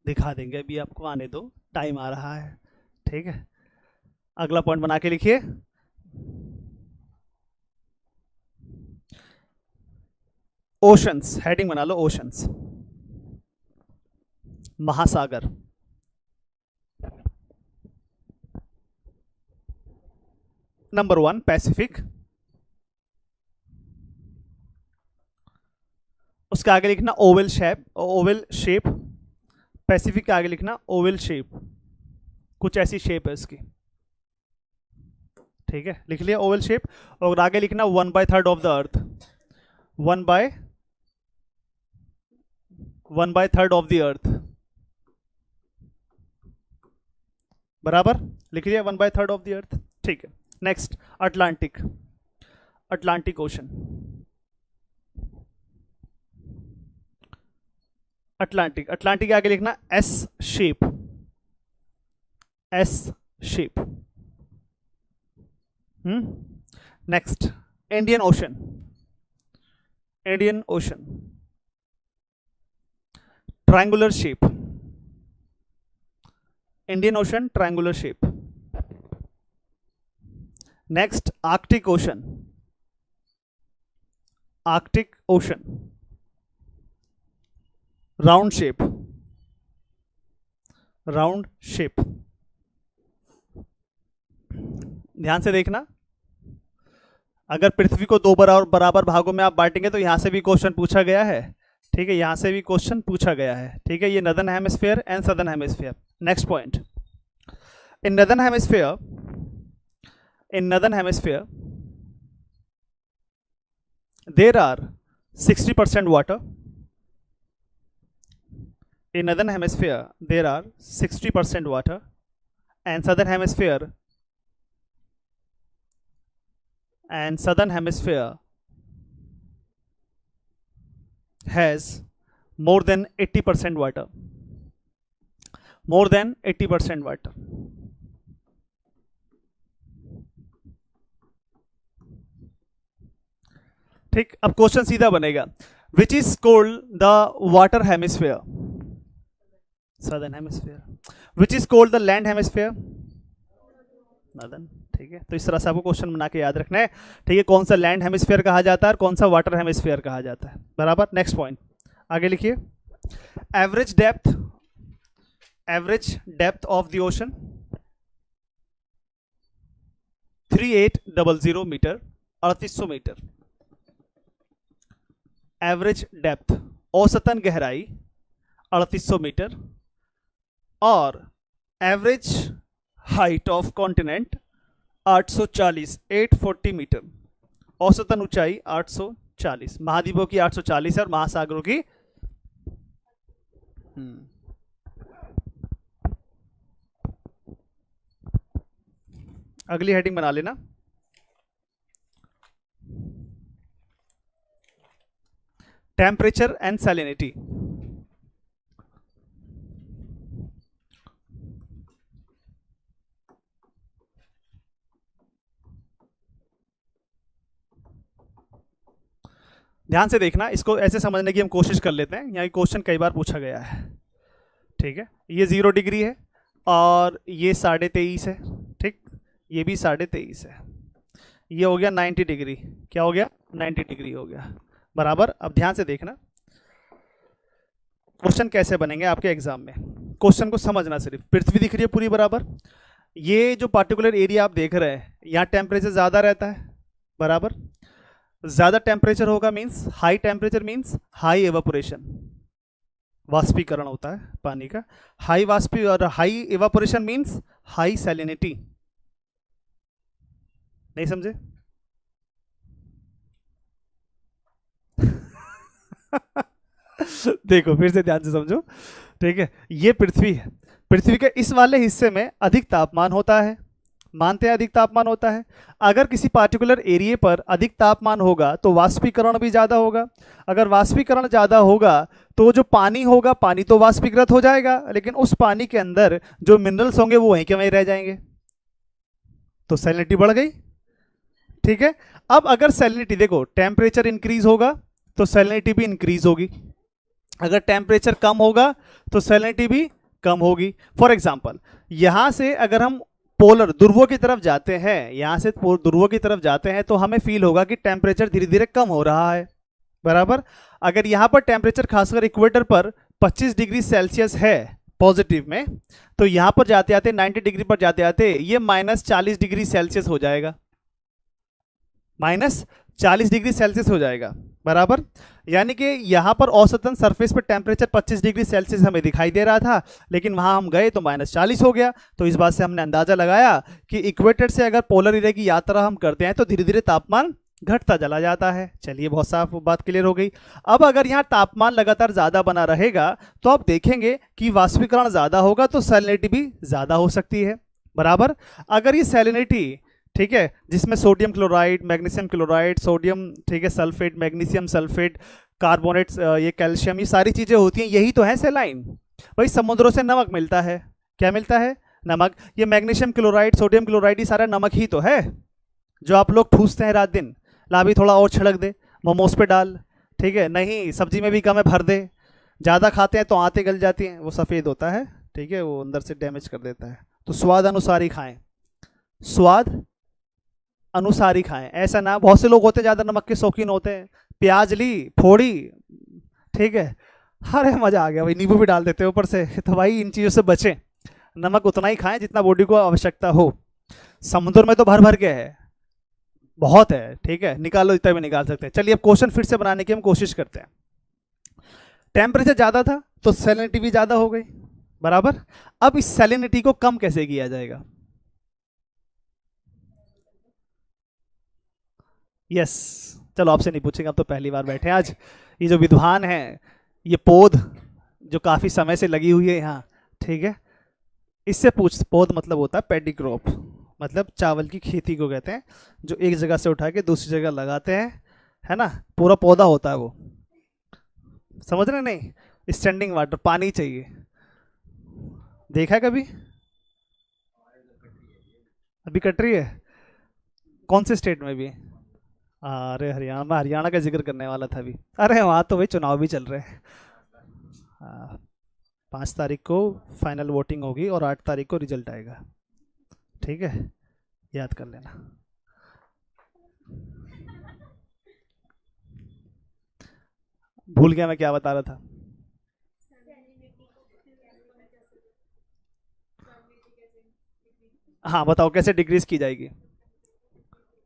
दिखा देंगे, अभी आपको आने दो, टाइम आ रहा है। ठीक है, अगला पॉइंट बना के लिखिए। ओशंस, हेडिंग बना लो ओशंस, महासागर। नंबर 1 पैसिफिक, उसके आगे लिखना Oval shape, Oval shape. Pacific के आगे लिखना ओवल शेप, कुछ ऐसी शेप है इसकी। ठीक है, लिख लिया ओवल शेप। और आगे लिखना 1/3 of the earth, 1/3 of the अर्थ, बराबर लिख लिया 1/3 ऑफ द अर्थ। ठीक है, next Atlantic, Atlantic ocean, Atlantic, Atlantic के आगे लिखना S shape, S shape. Next Indian ocean, Indian ocean, triangular shape, Indian ocean triangular shape. Next Arctic ocean, Arctic ocean, round shape, round shape. ध्यान से देखना, अगर पृथ्वी को दो बराबर भागों में आप बांटेंगे तो यहां से भी क्वेश्चन पूछा गया है। ठीक है, यहां से भी क्वेश्चन पूछा गया है। ठीक है, ये northern hemisphere and southern hemisphere. Next point, in northern hemisphere, in northern hemisphere there are 60% water, in northern hemisphere there are 60% water, and southern hemisphere has more than 80% water, more than 80% water। ठीक, अब क्वेश्चन सीधा बनेगा, which is called the water hemisphere, southern hemisphere. Which is called the land hemisphere, northern. ठीक है, तो इस तरह से आपको क्वेश्चन बना के याद रखना है। ठीक है, कौन सा लैंड हेमिस्फीयर कहा जाता है और कौन सा वाटर हेमिस्फीयर कहा जाता है, बराबर। नेक्स्ट पॉइंट आगे लिखिए, average depth, average depth of the ocean 3800 metre, 3800 metre. Average depth, औसतन गहराई 3800 मीटर। और average height of continent 840, 840 metre, औसतन ऊंचाई 840। महाद्वीपों की 840 है और महासागरों की अगली हेडिंग बना लेना, टेम्परेचर एंड सैलिनिटी। ध्यान से देखना, इसको ऐसे समझने की हम कोशिश कर लेते हैं, यहाँ क्वेश्चन कई बार पूछा गया है। ठीक है, ये 0 डिग्री है और ये 23.5 है। ठीक, ये भी 23.5 है। ये हो गया 90 डिग्री, क्या हो गया 90 डिग्री हो गया, बराबर। अब ध्यान से देखना क्वेश्चन कैसे बनेंगे आपके एग्जाम में। क्वेश्चन को समझना, सिर्फ पृथ्वी दिख रही है पूरी बराबर, ये जो पार्टिकुलर एरिया आप देख रहे हैं यहाँ टेम्परेचर ज़्यादा रहता है, बराबर। ज़्यादा टेम्परेचर होगा means high temperature means high evaporation, वाष्पीकरण होता है पानी का। हाई और high evaporation means high salinity. नहीं समझे? देखो फिर से ध्यान से समझो। ठीक है, ये पृथ्वी है, पृथ्वी के इस वाले हिस्से में अधिक तापमान होता है, मानते हैं अधिक तापमान होता है। अगर किसी पार्टिकुलर एरिया पर अधिक तापमान होगा तो वाष्पीकरण भी ज़्यादा होगा। अगर वाष्पीकरण ज़्यादा होगा तो जो पानी होगा, पानी तो वाष्पीकृत हो जाएगा, लेकिन उस पानी के अंदर जो मिनरल्स होंगे वो वहीं के वहीं रह जाएंगे, तो सैलिनिटी बढ़ गई। ठीक है, अब अगर सैलिनिटी देखो, टेम्परेचर इंक्रीज होगा तो सैलिनिटी भी इंक्रीज होगी, अगर टेम्परेचर कम होगा तो सैलिनिटी भी कम होगी। फॉर एग्जाम्पल, यहाँ से अगर हम पोलर ध्रुवों की तरफ जाते हैं, यहाँ से ध्रुवों की तरफ जाते हैं तो हमें फील होगा कि टेम्परेचर धीरे धीरे कम हो रहा है, बराबर। अगर यहाँ पर टेम्परेचर खासकर इक्वेटर पर 25 डिग्री सेल्सियस है पॉजिटिव में, तो यहाँ पर जाते आते 90 डिग्री पर जाते आते ये -40 डिग्री सेल्सियस हो जाएगा, -40 डिग्री सेल्सियस हो जाएगा, बराबर। यानी कि यहाँ पर औसतन सरफेस पर टेम्परेचर 25 डिग्री सेल्सियस हमें दिखाई दे रहा था, लेकिन वहाँ हम गए तो -40 हो गया। तो इस बात से हमने अंदाजा लगाया कि इक्वेटर से अगर पोलर एरिया की यात्रा हम करते हैं तो धीरे धीरे तापमान घटता चला जाता है। चलिए, बहुत साफ बात क्लियर हो गई। अब अगर यहाँ तापमान लगातार ज़्यादा बना रहेगा तो आप देखेंगे कि वाष्पीकरण ज़्यादा होगा तो सैलिनिटी भी ज़्यादा हो सकती है, बराबर। अगर ये सैलिनिटी, ठीक है, जिसमें sodium chloride, magnesium chloride, sodium, ठीक है, सल्फेट, मैग्नीशियम सल्फेट, कार्बोनेट्स, ये कैल्शियम, ये सारी चीज़ें होती हैं, यही तो है सैलाइन। भाई समुद्रों से नमक मिलता है, क्या मिलता है? नमक। ये मैग्नीशियम क्लोराइड, सोडियम क्लोराइड, ये सारा नमक ही तो है जो आप लोग ठूसते हैं रात दिन। ला भी थोड़ा और छिड़क दे, मोमोज पे डाल, ठीक है, नहीं सब्जी में भी कम है, भर दे। ज़्यादा खाते हैं तो आंतें गल जाती हैं, वो सफ़ेद होता है, ठीक है, वो अंदर से डैमेज कर देता है। तो स्वाद अनुसार ही खाएं, स्वाद अनुसार ही खाएं। ऐसा ना, बहुत से लोग होते हैं ज़्यादा नमक के शौकीन होते हैं, प्याज ली फोड़ी, ठीक है, अरे मज़ा आ गया भाई, नींबू भी डाल देते हैं ऊपर से। तो भाई इन चीज़ों से बचें, नमक उतना ही खाएं जितना बॉडी को आवश्यकता हो। समुद्र में तो भर भर के है, बहुत है, ठीक है, निकालो जितना भी निकाल सकते हैं। चलिए अब क्वेश्चन फिर से बनाने की हम कोशिश करते हैं। टेम्परेचर ज़्यादा था तो सैलिनिटी भी ज़्यादा हो गई, बराबर। अब इस सैलिनिटी को कम कैसे किया जाएगा? यस, चलो आपसे नहीं पूछेंगे, आप तो पहली बार बैठे हैं आज। ये जो विद्वान हैं, ये पौध जो काफ़ी समय से लगी हुई है यहाँ, ठीक है, इससे पूछ। पौध मतलब होता है पैडी क्रॉप, मतलब चावल की खेती को कहते हैं, जो एक जगह से उठा के दूसरी जगह लगाते हैं, है ना, पूरा पौधा होता है वो, समझ रहे नहीं? स्टैंडिंग वाटर, पानी चाहिए। देखा है कभी? अभी कट रही है? कौन से स्टेट में भी? अरे हरियाणा, मैं हरियाणा का जिक्र करने वाला था अभी। अरे वहाँ तो भाई चुनाव भी चल रहे हैं। 5 तारीख को फाइनल वोटिंग होगी और 8 तारीख को रिजल्ट आएगा, ठीक है, याद कर लेना। भूल गया मैं क्या बता रहा था। हाँ बताओ, कैसे डिक्रीज की जाएगी?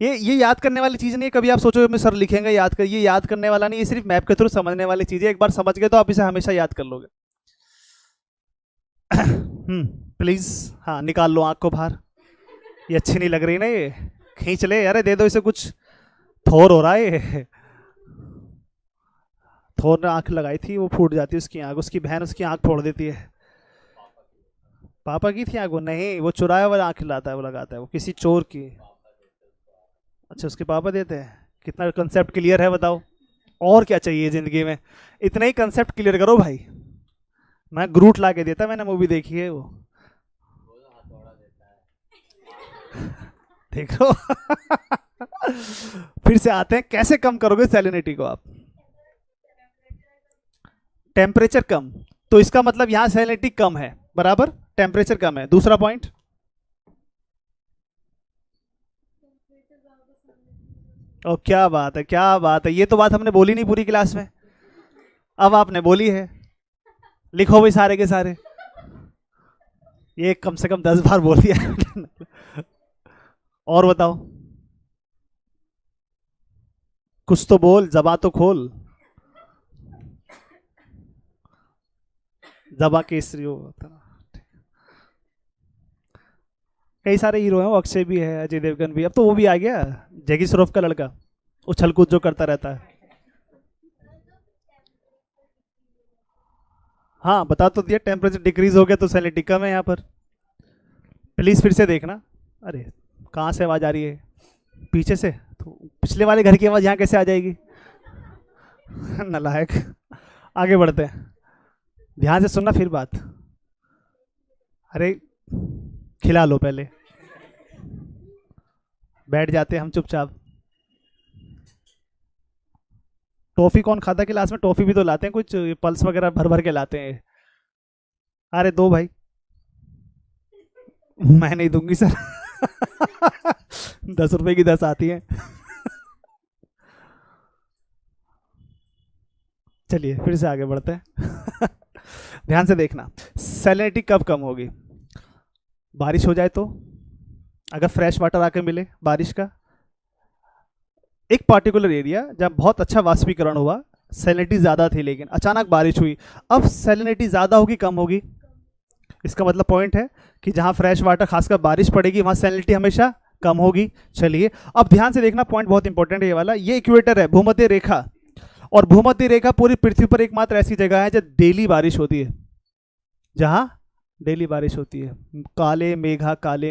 ये याद करने वाली चीज़ नहीं है। कभी आप सोचो मैं सर लिखेंगे याद कर, ये याद करने वाला नहीं, ये सिर्फ मैप के थ्रू समझने वाली चीज़ है। एक बार समझ गए तो आप इसे हमेशा याद कर लोगे। प्लीज़, हाँ निकाल लो आँख को बाहर, ये अच्छी नहीं लग रही ना, ये खींच ले, अरे दे दो इसे कुछ, थोर हो रहा है ये। थोर ने आँख लगाई थी, वो फूट जाती है उसकी आँख, उसकी बहन उसकी आँख फोड़ देती है। पापा की थी आँख? वो नहीं, वो चुराया हुआ आँख लाता है, वो लगाता है, वो किसी चोर की। अच्छा, उसके पापा देते हैं। कितना कंसेप्ट क्लियर है बताओ, और क्या चाहिए ज़िंदगी में? इतना ही कंसेप्ट क्लियर करो भाई। मैं ग्रूट ला के देता, मैंने मूवी देखी है वो, देखो। फिर से आते हैं, कैसे कम करोगे सैलिनिटी को आप? टेम्परेचर कम, तो इसका मतलब यहां सैलिनिटी कम है, बराबर, टेम्परेचर कम है। दूसरा पॉइंट, ओ क्या बात है, क्या बात है, ये तो बात हमने बोली नहीं पूरी क्लास में, अब आपने बोली है। लिखो भाई सारे के सारे, ये कम से कम 10 बार बोल दिया। और बताओ, कुछ तो बोल, जबा तो खोल। जबा केसरी हो, कई सारे हीरो हैं, वो अक्षय भी है, अजय देवगन भी, अब तो वो भी आ गया, जैकी श्रॉफ का लड़का, उछल कूद जो करता रहता है। हाँ बता तो दिया, टेम्परेचर डिक्रीज हो गया तो सैलिनिटी कम है यहाँ पर। प्लीज फिर से देखना। अरे कहाँ से आवाज आ रही है? पीछे से? तो पिछले वाले घर की आवाज यहाँ कैसे आ जाएगी? नालायक। आगे बढ़ते हैं, ध्यान से सुनना फिर बात। अरे खिला लो पहले, बैठ जाते हैं हम चुपचाप। टॉफी कौन खाता है क्लास में? टॉफी भी तो लाते हैं कुछ, पल्स वगैरह भर भर के लाते हैं। अरे दो भाई। मैं नहीं दूंगी सर। 10 रुपए की 10 आती है। चलिए फिर से आगे बढ़ते हैं। ध्यान से देखना, सैलिनिटी कब कम होगी? बारिश हो जाए तो, अगर फ्रेश वाटर आके मिले बारिश का, एक पार्टिकुलर एरिया जब बहुत अच्छा वाष्पीकरण हुआ, सैलिनिटी ज़्यादा थी, लेकिन अचानक बारिश हुई, अब सैलिनिटी ज़्यादा होगी कम होगी? इसका मतलब पॉइंट है कि जहाँ फ्रेश वाटर खासकर बारिश पड़ेगी वहाँ सैलिनिटी हमेशा कम होगी। चलिए अब ध्यान से देखना, पॉइंट बहुत इंपॉर्टेंट है ये वाला। ये इक्वेटर है, भूमध्य रेखा, और भूमध्य रेखा पूरी पृथ्वी पर एकमात्र ऐसी जगह है जहाँ डेली बारिश होती है, जहाँ डेली बारिश होती है। काले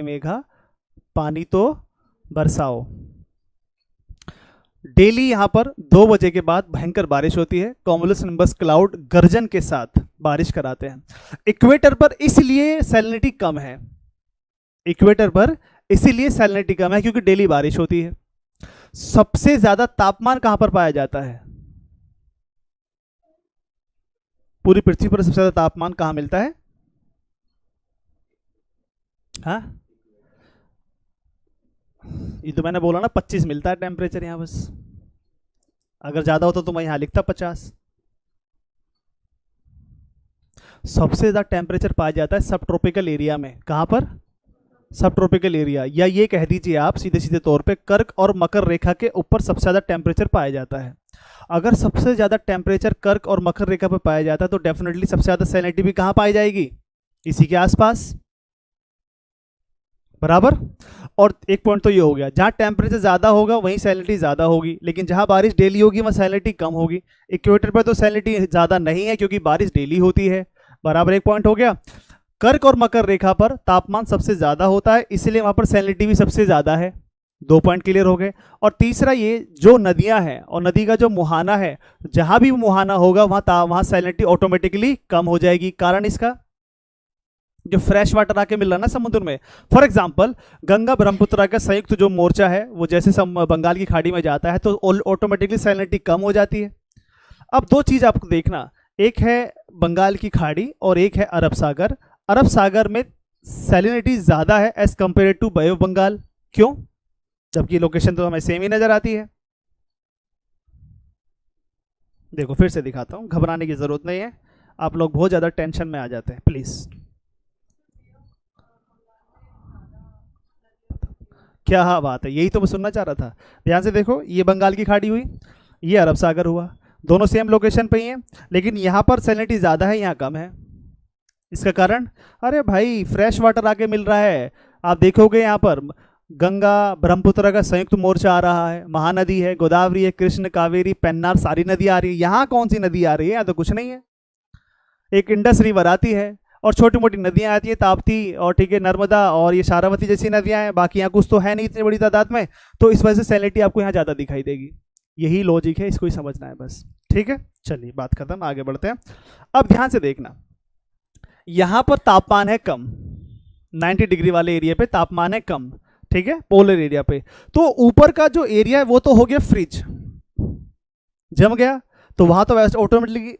मेघा पानी तो बरसाओ। डेली यहां पर 2 बजे के बाद भयंकर बारिश होती है, कॉमुलस निम्बस क्लाउड गर्जन के साथ बारिश कराते हैं। इक्वेटर पर इसलिए सैलिनिटी कम है, इक्वेटर पर इसीलिए सैलिनिटी कम है क्योंकि डेली बारिश होती है। सबसे ज्यादा तापमान कहां पर पाया जाता है? पूरी पृथ्वी पर सबसे ज्यादा तापमान कहां मिलता है? हाँ, ये तो मैंने बोला ना 25 मिलता है टेम्परेचर यहाँ बस। अगर ज़्यादा होता तो मैं यहाँ लिखता 50। सबसे ज़्यादा टेम्परेचर पाया जाता है सब ट्रॉपिकल एरिया में। कहाँ पर? सब ट्रॉपिकल एरिया, या ये कह दीजिए आप सीधे सीधे तौर पे कर्क और मकर रेखा के ऊपर सबसे ज़्यादा टेम्परेचर पाया जाता है। अगर सबसे ज़्यादा टेम्परेचर कर्क और मकर रेखा पर पाया जाता है तो डेफिनेटली सबसे ज़्यादा सैलिनिटी भी कहाँ पाई जाएगी? इसी के आसपास, बराबर। और एक पॉइंट तो ये हो गया, जहाँ टेम्परेचर ज़्यादा होगा वहीं सैलिनिटी ज़्यादा होगी, लेकिन जहाँ बारिश डेली होगी वहाँ सैलिनिटी कम होगी। इक्वेटर पर तो सैलिनिटी ज़्यादा नहीं है क्योंकि बारिश डेली होती है, बराबर। एक पॉइंट हो गया। कर्क और मकर रेखा पर तापमान सबसे ज़्यादा होता है, इसलिए वहाँ पर सैलिनिटी भी सबसे ज़्यादा है। 2 पॉइंट क्लियर हो गए। और तीसरा ये, जो नदियाँ हैं और नदी का जो मुहाना है, जहाँ भी मुहाना होगा वहाँ सैलिनिटी ऑटोमेटिकली कम हो जाएगी। कारण इसका, जो फ्रेश वाटर आके मिल रहा है ना समुद्र में। फॉर एग्जांपल गंगा ब्रह्मपुत्र का संयुक्त जो मोर्चा है वो जैसे बंगाल की खाड़ी में जाता है तो ऑटोमेटिकली सैलिनिटी कम हो जाती है। अब 2 चीज़ आपको देखना, एक है बंगाल की खाड़ी और एक है अरब सागर। अरब सागर में सैलिनिटी ज़्यादा है as compare to bay of Bengal. क्यों? जबकि लोकेशन तो हमें सेम ही नज़र आती है। देखो फिर से दिखाता हूँ, घबराने की ज़रूरत नहीं है, आप लोग बहुत ज़्यादा टेंशन में आ जाते हैं प्लीज़। क्या हाँ बात है, यही तो मैं सुनना चाह रहा था। ध्यान से देखो, ये बंगाल की खाड़ी हुई, ये अरब सागर हुआ, दोनों सेम लोकेशन पे ही हैं, लेकिन यहाँ पर सैलिनिटी ज़्यादा है, यहाँ कम है। इसका कारण, अरे भाई फ्रेश वाटर आके मिल रहा है। आप देखोगे यहाँ पर गंगा ब्रह्मपुत्र का संयुक्त मोर्चा आ रहा है, महानदी है, गोदावरी है, कृष्ण, कावेरी, पेन्नार, सारी नदी आ रही है। यहाँ कौन सी नदी आ रही है? यहाँ तो कुछ नहीं है। एक इंडस रिवर आती है और छोटी मोटी नदियाँ आती हैं, ताप्ती और ठीक है नर्मदा और ये शारावती जैसी नदियाँ हैं, बाकी यहाँ कुछ तो है नहीं इतनी बड़ी तादाद में, तो इस वजह से सैलिनिटी आपको यहाँ ज़्यादा दिखाई देगी। यही लॉजिक है, इसको ही समझना है बस। ठीक है, चलिए बात खत्म, आगे बढ़ते हैं। अब ध्यान से देखना, यहाँ पर तापमान है कम, 90 डिग्री वाले एरिया पे तापमान है कम, ठीक है, पोलर एरिया पे। तो ऊपर का जो एरिया है वो तो हो गया फ्रिज, जम गया, तो वहां तो वैसे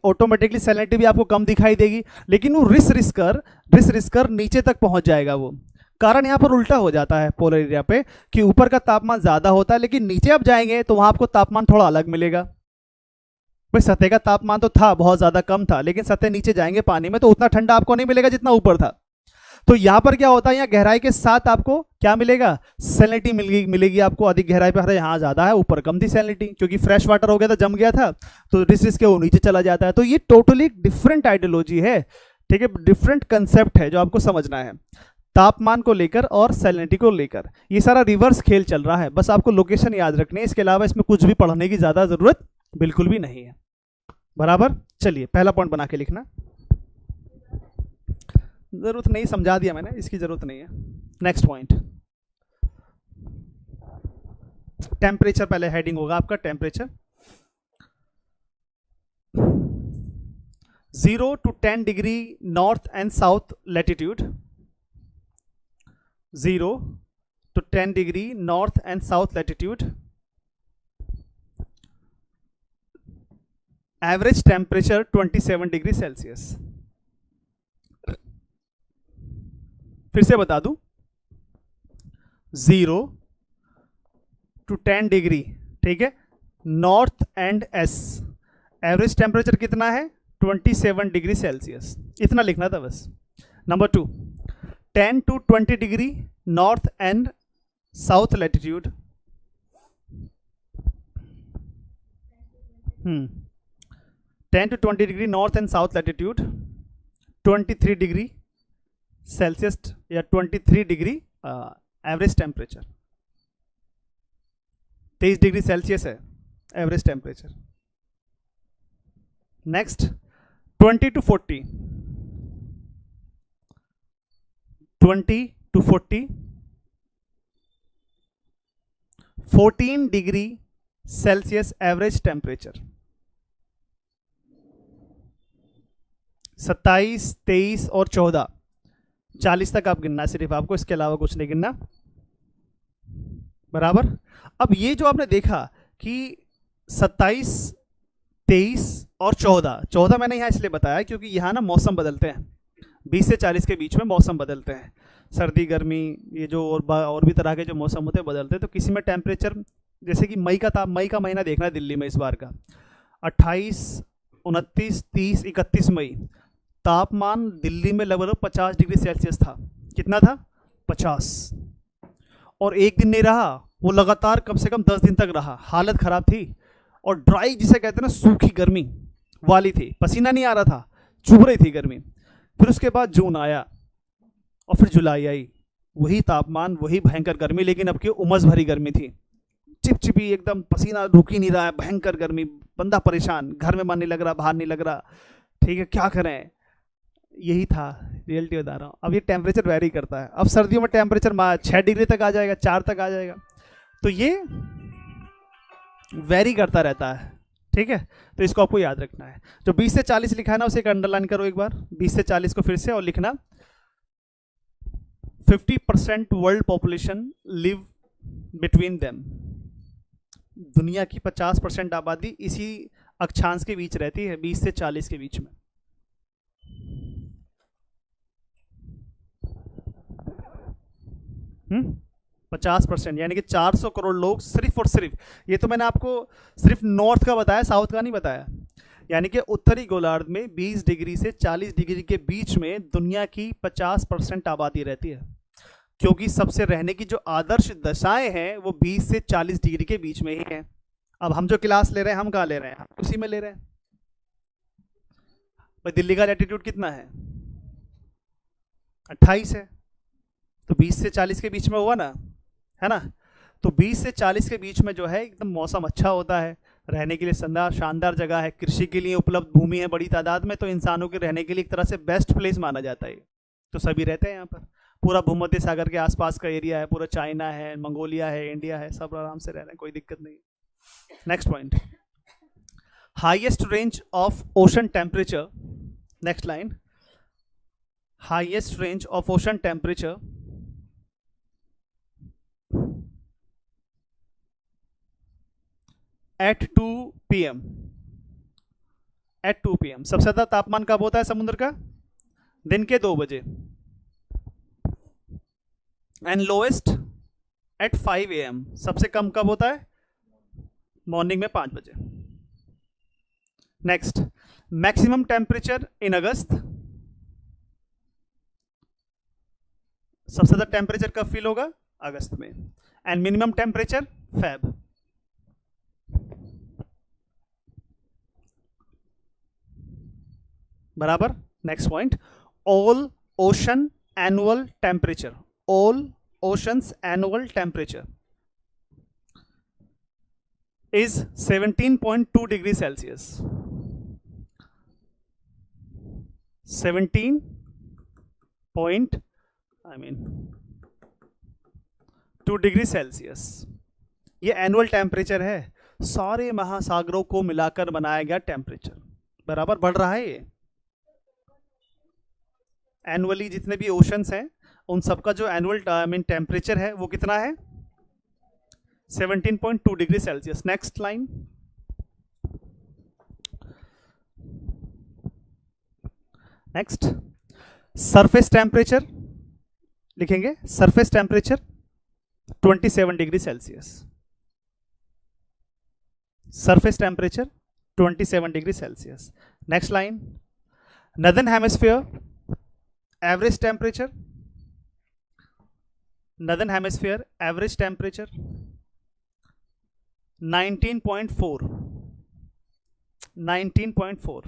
ऑटोमेटिकली सैलिनिटी भी आपको कम दिखाई देगी, लेकिन वो रिस कर नीचे तक पहुंच जाएगा वो। कारण यहाँ पर उल्टा हो जाता है पोलर एरिया पे कि ऊपर का तापमान ज़्यादा होता है, लेकिन नीचे आप जाएंगे तो वहाँ आपको तापमान थोड़ा अलग मिलेगा। भाई सतह का तापमान तो था बहुत ज़्यादा कम था, लेकिन सतह नीचे जाएंगे पानी में तो उतना ठंडा आपको नहीं मिलेगा जितना ऊपर था। तो यहाँ पर क्या होता है, यहाँ गहराई के साथ आपको क्या मिलेगा? सैलिनिटी मिलेगी आपको अधिक गहराई पर। यहाँ ज़्यादा है, ऊपर कम थी सैलिनिटी, क्योंकि फ्रेश वाटर हो गया था, जम गया था, तो रिस के वो नीचे चला जाता है। तो ये टोटली डिफरेंट आइडियोलॉजी है, ठीक है, डिफरेंट कंसेप्ट है जो आपको समझना है तापमान को लेकर और सैलिनिटी को लेकर। ये सारा रिवर्स खेल चल रहा है, बस आपको लोकेशन याद रखनी है, इसके अलावा इसमें कुछ भी पढ़ने की ज़्यादा ज़रूरत बिल्कुल भी नहीं है, बराबर। चलिए पहला पॉइंट बना के लिखना, जरूरत नहीं, समझा दिया मैंने, इसकी जरूरत नहीं है। नेक्स्ट पॉइंट, टेम्परेचर पहले हेडिंग होगा आपका, temperature 0 to 10 degree north and south latitude, 0 to 10 degree north and south latitude, average temperature 27 degree Celsius. फिर से बता दूं, 0 to 10 डिग्री, ठीक है, north and S, average temperature कितना है 27 डिग्री सेल्सियस, इतना लिखना था बस। Number 2, 10 to 20 degree north and south latitude, 10 to 20 degree north and south latitude, 23 degree Celsius या 23 degree average temperature, 23 degree Celsius है average temperature. Next 20 to 40, 20 to 40, 14 degree Celsius average temperature, 27, 23 और 14, 40 तक आप गिनना सिर्फ आपको, इसके अलावा कुछ नहीं गिनना, बराबर। अब ये जो आपने देखा कि 27, 23 और 14 मैंने यहाँ इसलिए बताया क्योंकि यहाँ ना मौसम बदलते हैं, 20 से 40 के बीच में मौसम बदलते हैं, सर्दी गर्मी ये जो और भी तरह के जो मौसम होते हैं बदलते हैं। तो किसी में टेम्परेचर, जैसे कि मई का महीना देखना है दिल्ली में इस बार का, 28, 29, 30, 31 मई, तापमान दिल्ली में लगभग 50 डिग्री सेल्सियस था। कितना था? 50। और एक दिन नहीं रहा, वो लगातार कम से कम 10 दिन तक रहा, हालत खराब थी। और ड्राई जिसे कहते हैं ना, सूखी गर्मी वाली थी, पसीना नहीं आ रहा था, चुभ रही थी गर्मी। फिर उसके बाद जून आया और फिर जुलाई आई, वही तापमान, वही भयंकर गर्मी, लेकिन अब की उमस भरी गर्मी थी, चिपचिपी एकदम, पसीना रुक ही नहीं रहा है, भयंकर गर्मी, बंदा परेशान, घर में मन नहीं लग रहा, बाहर नहीं लग रहा, ठीक है, क्या करें। यही था, रियलिटी बता रहा हूँ। अब ये टेम्परेचर वेरी करता है, अब सर्दियों में टेम्परेचर 6 डिग्री तक आ जाएगा, 4 तक आ जाएगा, तो ये वेरी करता रहता है, ठीक है। तो इसको आपको याद रखना है। जो 20 से 40 लिखा है ना, उसे एक अंडरलाइन करो एक बार, 20 से 40 को फिर से, और लिखना 50% world population live between them. दुनिया की 50% आबादी इसी अक्षांश के बीच रहती है, 20 से 40 के बीच में। हम्म, 50%, यानी कि 400 करोड़ लोग सिर्फ और सिर्फ, ये तो मैंने आपको सिर्फ नॉर्थ का बताया, साउथ का नहीं बताया। यानी कि उत्तरी गोलार्ध में 20 डिग्री से 40 डिग्री के बीच में दुनिया की 50% आबादी रहती है, क्योंकि सबसे रहने की जो आदर्श दशाएं हैं वो 20 से 40 डिग्री के बीच में ही हैं। अब हम जो क्लास ले रहे हैं, हम कहाँ ले रहे हैं? उसी में ले रहे हैं। भाई दिल्ली का लैटिट्यूड कितना है? 28 है, तो 20 से 40 के बीच में हुआ ना, है ना। तो 20 से 40 के बीच में जो है एकदम मौसम अच्छा होता है, रहने के लिए शानदार जगह है, कृषि के लिए उपलब्ध भूमि है बड़ी तादाद में, तो इंसानों के रहने के लिए एक तरह से बेस्ट प्लेस माना जाता है। तो सभी रहते हैं यहाँ पर, पूरा भूमध्य सागर के आसपास का एरिया है, पूरा चाइना है, मंगोलिया है, इंडिया है, सब आराम से रह रहे हैं, कोई दिक्कत नहीं। Next point, highest range of ocean temperature, next line, highest range of ocean temperature at 2 PM, at 2 PM सबसे ज्यादा तापमान कब होता है समुद्र का? दिन के 2 बजे। एंड लोएस्ट एट 5 AM, सबसे कम कब होता है? मॉर्निंग में 5 बजे। Next, maximum temperature in August, सबसे ज्यादा टेम्परेचर कब फील होगा? अगस्त में। And minimum temperature Feb. बराबर। Next point, all ocean annual temperature, all oceans annual temperature is 17.2 degree Celsius, 2 degree Celsius. ये एनुअल टेम्परेचर है, सारे महासागरों को मिलाकर बनाया गया टेम्परेचर। बराबर बढ़ रहा है ये एनुअली, जितने भी ओशंस हैं उन सबका जो एनुअल टेम्परेचर है वो कितना है? 17.2 degree Celsius. Next line, next, surface temperature लिखेंगे, surface temperature 27 degree Celsius, surface temperature 27 degree Celsius. Next line, northern hemisphere average temperature, northern hemisphere average temperature 19.4, 19.4।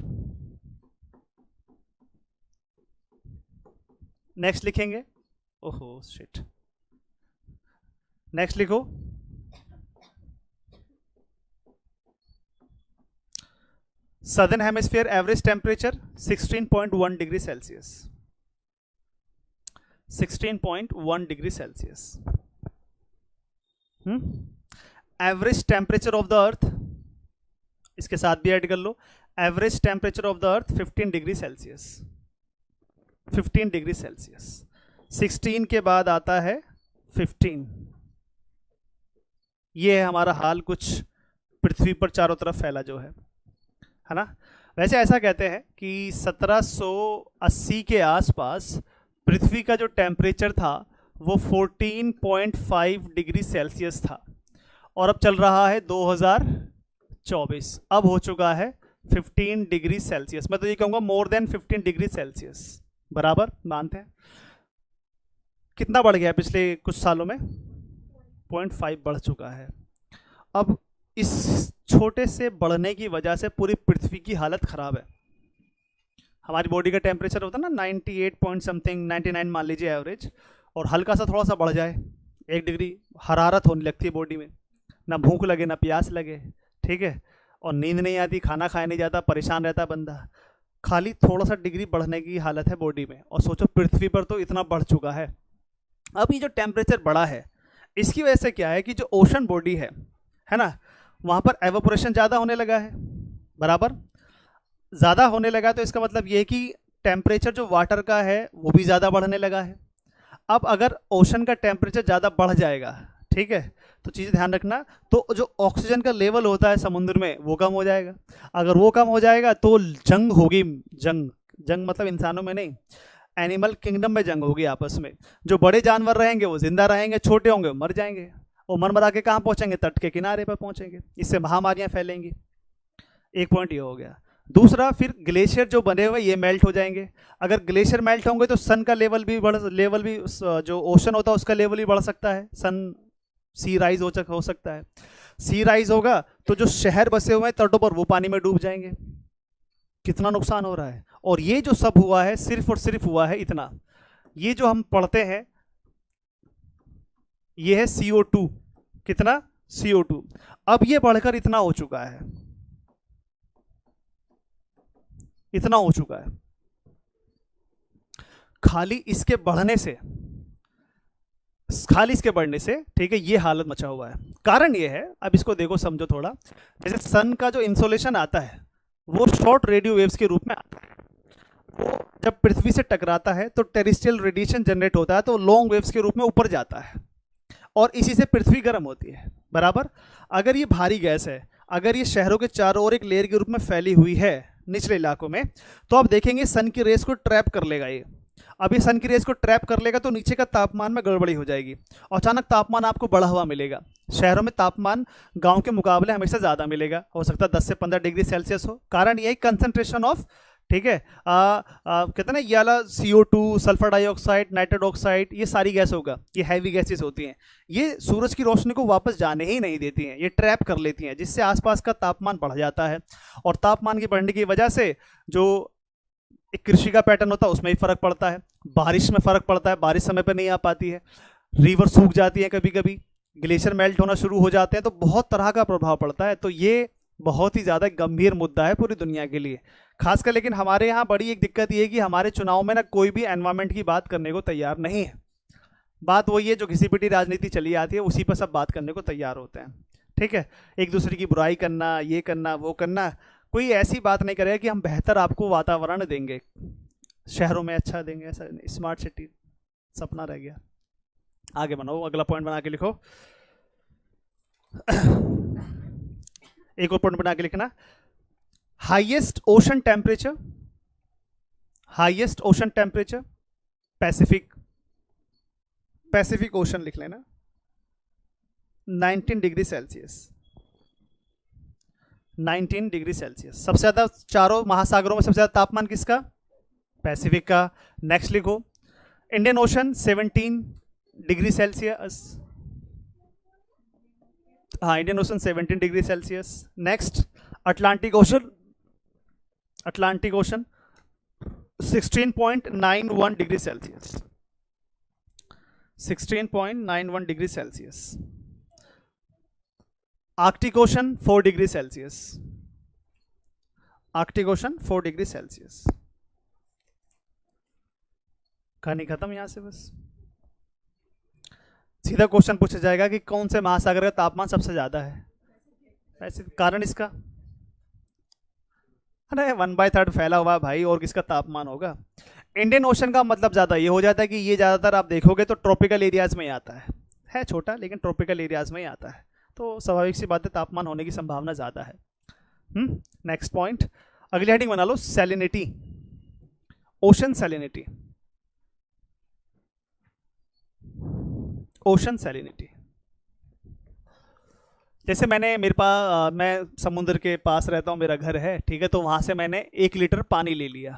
Next लिखेंगे, ओहो शिट, नेक्स्ट लिखो, southern hemisphere average temperature 16.1 degree Celsius, 16.1 degree Celsius. Average temperature of the earth, इसके साथ भी ऐड कर लो, average temperature of the earth 15 degree Celsius, 15 degree Celsius. 16 के बाद आता है 15। ये है हमारा हाल कुछ पृथ्वी पर चारों तरफ फैला जो है ना। वैसे ऐसा कहते हैं कि 1780 के आसपास पृथ्वी का जो टेम्परेचर था वो 14.5 डिग्री सेल्सियस था, और अब चल रहा है 2024, अब हो चुका है 15 डिग्री सेल्सियस। मैं तो ये कहूँगा मोर देन 15 डिग्री सेल्सियस, बराबर मानते हैं। कितना बढ़ गया पिछले कुछ सालों में? 0.5 बढ़ चुका है। अब इस छोटे से बढ़ने की वजह से पूरी पृथ्वी की हालत खराब है। हमारी बॉडी का टेम्परेचर होता है ना 98 पॉइंट समथिंग, 99 मान लीजिए एवरेज, और हल्का सा थोड़ा सा बढ़ जाए 1 डिग्री, हरारत होने लगती है बॉडी में, ना भूख लगे ना प्यास लगे, ठीक है, और नींद नहीं आती, खाना खाया नहीं जाता, परेशान रहता बंदा, खाली थोड़ा सा डिग्री बढ़ने की हालत है बॉडी में। और सोचो पृथ्वी पर तो इतना बढ़ चुका है। अब ये जो टेम्परेचर बढ़ा है इसकी वजह से क्या है कि जो ओशन बॉडी है ना, वहाँ पर एवोपोरेशन ज़्यादा होने लगा है, बराबर, ज़्यादा होने लगा, तो इसका मतलब ये है कि टेम्परेचर जो वाटर का है वो भी ज़्यादा बढ़ने लगा है। अब अगर ओशन का टेम्परेचर ज़्यादा बढ़ जाएगा, ठीक है, तो चीज़ ध्यान रखना, तो जो ऑक्सीजन का लेवल होता है समुद्र में वो कम हो जाएगा। अगर वो कम हो जाएगा तो जंग होगी, जंग, जंग मतलब इंसानों में नहीं, एनिमल किंगडम में जंग होगी आपस में। जो बड़े जानवर रहेंगे वो जिंदा रहेंगे, छोटे होंगे वो मर जाएंगे, और मर मरा के कहाँ पहुँचेंगे? तट के किनारे पर पहुँचेंगे, इससे महामारियाँ फैलेंगी। एक पॉइंट ये हो गया। दूसरा, फिर ग्लेशियर जो बने हुए ये मेल्ट हो जाएंगे। अगर ग्लेशियर मेल्ट होंगे तो सन का लेवल भी जो ओशन होता है उसका लेवल भी बढ़ सकता है, सन सी राइज हो सकता है। सी राइज होगा तो जो शहर बसे हुए हैं तटों पर वो पानी में डूब जाएंगे। कितना नुकसान हो रहा है। और ये जो सब हुआ है सिर्फ और सिर्फ हुआ है इतना, ये जो हम पढ़ते हैं ये है CO2, कितना? CO2। अब ये बढ़कर इतना हो चुका है, इतना हो चुका है। खाली इसके बढ़ने से, ठीक है, ये हालत मचा हुआ है। कारण ये है, अब इसको देखो समझो थोड़ा, जैसे सन का जो इंसोलेशन आता है वो शॉर्ट रेडियो वेव्स के रूप में आता है। वो जब पृथ्वी से टकराता है तो टेरेस्ट्रियल रेडिएशन जनरेट होता है, तो लॉन्ग वेव्स के रूप में ऊपर जाता है, और इसी से पृथ्वी गर्म होती है, बराबर। अगर ये भारी गैस है, अगर ये शहरों के चारों ओर एक लेयर के रूप में फैली हुई है निचले इलाकों में, तो आप देखेंगे सन की रेस को ट्रैप कर लेगा ये। अब ये सन की रेस को ट्रैप कर लेगा तो नीचे का तापमान में गड़बड़ी हो जाएगी, अचानक तापमान आपको बढ़ा हुआ मिलेगा। शहरों में तापमान गांव के मुकाबले हमेशा ज़्यादा मिलेगा, हो सकता है 10 से 15 डिग्री सेल्सियस हो। कारण यही कंसंट्रेशन ऑफ, ठीक है, कहते हैं ना ये वाला CO2, sulphur dioxide, nitrogen oxide, ये सारी गैस होगा, ये हैवी गैसेस होती हैं। ये सूरज की रोशनी को वापस जाने ही नहीं देती हैं, ये ट्रैप कर लेती हैं, जिससे आसपास का तापमान बढ़ जाता है। और तापमान की बढ़ने की वजह से जो एक कृषि का पैटर्न होता है उसमें भी फर्क पड़ता है, बारिश में फर्क पड़ता है, बारिश समय पर नहीं आ पाती है, रिवर सूख जाती है, कभी कभी ग्लेशियर मेल्ट होना शुरू हो जाते हैं, तो बहुत तरह का प्रभाव पड़ता है। तो ये बहुत ही ज़्यादा गंभीर मुद्दा है पूरी दुनिया के लिए, खासकर। लेकिन हमारे यहाँ बड़ी एक दिक्कत ये है कि हमारे चुनाव में ना कोई भी एनवायरमेंट की बात करने को तैयार नहीं है। बात वही है जो घिसी पिटी राजनीति चली आती है, उसी पर सब बात करने को तैयार होते हैं, ठीक है, एक दूसरे की बुराई करना, ये करना, वो करना। कोई ऐसी बात नहीं करेगा कि हम बेहतर आपको वातावरण देंगे, शहरों में अच्छा देंगे, ऐसा स्मार्ट सिटी सपना रह गया। आगे बनाओ, अगला पॉइंट बना के लिखो। एक और पॉइंट बना के लिखना, highest ocean temperature, highest ocean temperature Pacific, Pacific ocean लिख लेना 19 डिग्री सेल्सियस, 19 डिग्री सेल्सियस। सबसे ज़्यादा चारों महासागरों में सबसे ज़्यादा तापमान किसका? पैसिफिक का। नेक्स्ट लिखो, इंडियन ओशन 17 डिग्री सेल्सियस, हाँ Indian ocean 17 degree Celsius. Next Atlantic ocean, Atlantic ocean 16.91 degree Celsius, 16.91 degree Celsius. Arctic ocean 4 degree Celsius, Arctic ocean 4 degree Celsius. कहानी खत्म यहां से। बस सीधा क्वेश्चन पूछा जाएगा कि कौन से महासागर का तापमान सबसे ज्यादा है, ऐसे कारण इसका, अरे 1/3 फैला हुआ है भाई, और किसका तापमान होगा। इंडियन ओशन का मतलब ज्यादा ये हो जाता है कि ये ज्यादातर आप देखोगे तो ट्रॉपिकल एरियाज में ही आता है छोटा लेकिन ट्रॉपिकल एरियाज में ही आता है, तो स्वाभाविक सी बात है तापमान होने की संभावना ज्यादा है। नेक्स्ट पॉइंट, अगली हेडिंग बना लो, salinity, ocean salinity, ocean salinity. जैसे मैंने मेरे पास, मैं समुद्र के पास रहता हूं, मेरा घर है, ठीक है, तो वहां से मैंने 1 लीटर पानी ले लिया।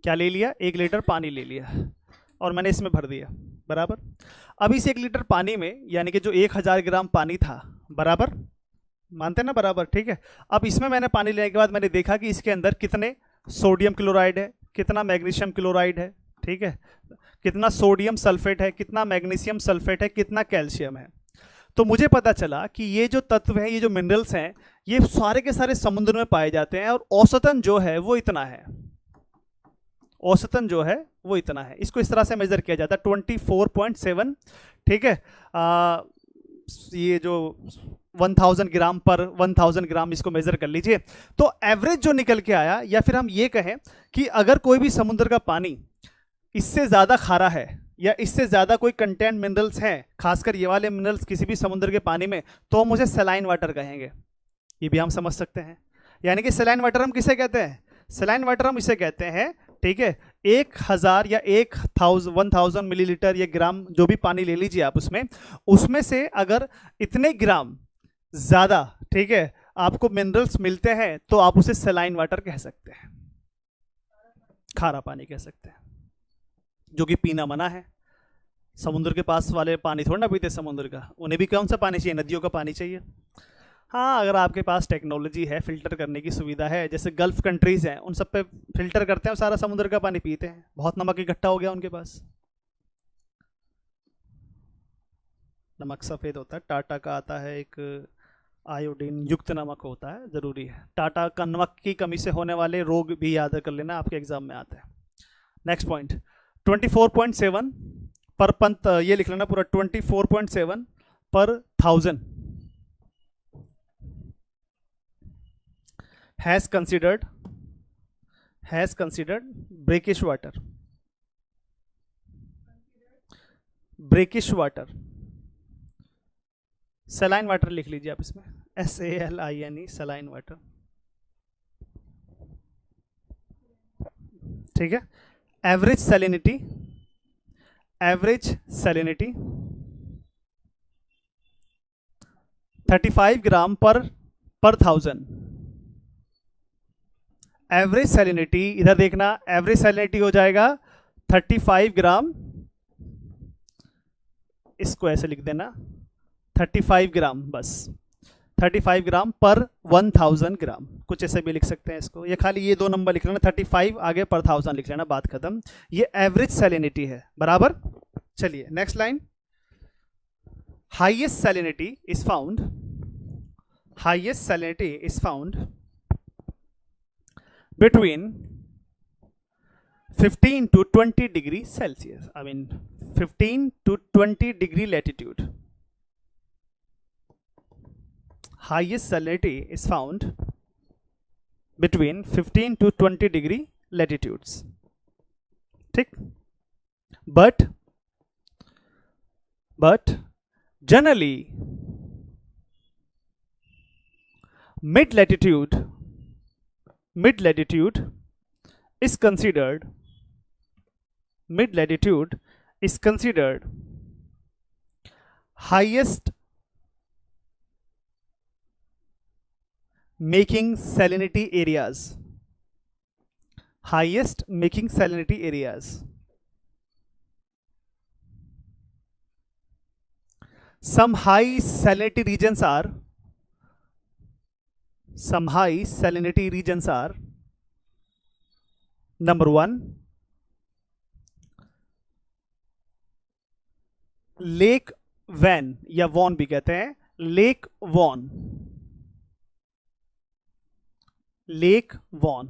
क्या ले लिया? 1 लीटर पानी ले लिया और मैंने इसमें भर दिया, बराबर। अब इस 1 लीटर पानी में, यानी कि जो 1000 ग्राम पानी था, बराबर, मानते ना, बराबर, ठीक है। अब इसमें मैंने पानी लेने के बाद मैंने देखा कि इसके अंदर कितने सोडियम क्लोराइड है, कितना मैग्नीशियम क्लोराइड है, ठीक है, कितना सोडियम सल्फेट है, कितना मैग्नीशियम सल्फेट है, कितना कैल्शियम है। तो मुझे पता चला कि ये जो तत्व हैं, ये जो मिनरल्स हैं, ये सारे के सारे समुद्र में पाए जाते हैं और औसतन जो है वो इतना है, औसतन जो है वो इतना है। इसको इस तरह से मेजर किया जाता है 24.7, ठीक है। ये जो 1000 ग्राम पर 1000 ग्राम इसको मेजर कर लीजिए। तो एवरेज जो निकल के आया, या फिर हम ये कहें कि अगर कोई भी समुद्र का पानी इससे ज़्यादा खारा है या इससे ज़्यादा कोई कंटेंट मिनरल्स हैं, खासकर ये वाले मिनरल्स किसी भी समुद्र के पानी में, तो हम उसे सलाइन वाटर कहेंगे। ये भी हम समझ सकते हैं। यानी कि सलाइन वाटर हम किसे कहते हैं? सलाइन वाटर हम इसे कहते हैं, ठीक है, 1000 या 1000 मिलीलीटर या ग्राम जो भी पानी ले लीजिए आप, उसमें से अगर इतने ग्राम ज़्यादा, ठीक है, आपको मिनरल्स मिलते हैं तो आप उसे सलाइन वाटर कह सकते हैं, खारा पानी कह सकते हैं, जो कि पीना मना है। समुद्र के पास वाले पानी थोड़ा ना पीते समुद्र का, उन्हें भी कौन सा पानी चाहिए? नदियों का पानी चाहिए। हाँ, अगर आपके पास टेक्नोलॉजी है, फिल्टर करने की सुविधा है, जैसे गल्फ कंट्रीज हैं, उन सब पे फिल्टर करते हैं और सारा समुद्र का पानी पीते हैं। बहुत नमक इकट्ठा हो गया उनके पास, नमक सफ़ेद होता है, टाटा का आता है एक आयोडीन युक्त नमक होता है, ज़रूरी है। टाटा का नमक की कमी से होने वाले रोग भी याद कर लेना, आपके एग्जाम में आते हैं। नेक्स्ट पॉइंट, 24.7 पर पंत, ये लिख लेना पूरा, 24.7 पर 1000 has considered brackish water, brackish water, saline water लिख लीजिए आप इसमें, SALINE, सलाइन वाटर, ठीक है। एवरेज सैलिनिटी 35 ग्राम पर 1000। एवरेज सैलिनिटी, इधर देखना, एवरेज सैलिनिटी हो जाएगा 35 ग्राम, इसको ऐसे लिख देना 35 ग्राम, बस 35 ग्राम पर 1000 ग्राम, कुछ ऐसे भी लिख सकते हैं इसको, ये खाली ये 2 नंबर लिख लेना, 35 आगे पर 1000 लिख लेना, बात खत्म। ये एवरेज सैलिनिटी है, बराबर। चलिए next line, highest salinity is found, highest salinity is found between 15 to 20 degree Celsius, I mean 15 to 20 degree latitude. Highest salinity is found between 15 to 20 degree latitudes, ठीक। but generally mid latitude is considered, mid latitude is considered highest making salinity areas, highest making salinity areas. Some high salinity regions are, some high salinity regions are, number 1 lake Van या वॉन भी कहते हैं, लेक वॉन, लेक वॉन,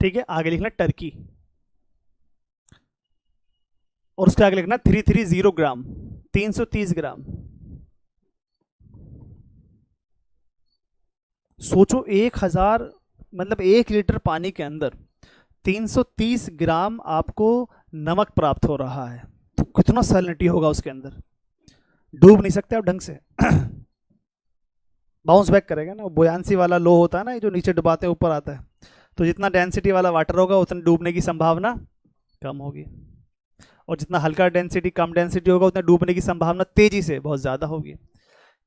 ठीक है। आगे लिखना टर्की, और उसके आगे लिखना 330 ग्राम, 330 ग्राम। सोचो 1000 मतलब 1 लीटर पानी के अंदर 330 ग्राम आपको नमक प्राप्त हो रहा है, तो कितना सैलिनिटी होगा उसके अंदर। डूब नहीं सकते आप ढंग से, बाउंस बैक करेगा ना। बोयांसी वाला लो होता है ना, जो नीचे डुबाते हैं ऊपर आता है, तो जितना डेंसिटी वाला वाटर होगा उतनी डूबने की संभावना कम होगी, और जितना हल्का डेंसिटी कम डेंसिटी होगा उतना डूबने की संभावना तेजी से बहुत ज़्यादा होगी।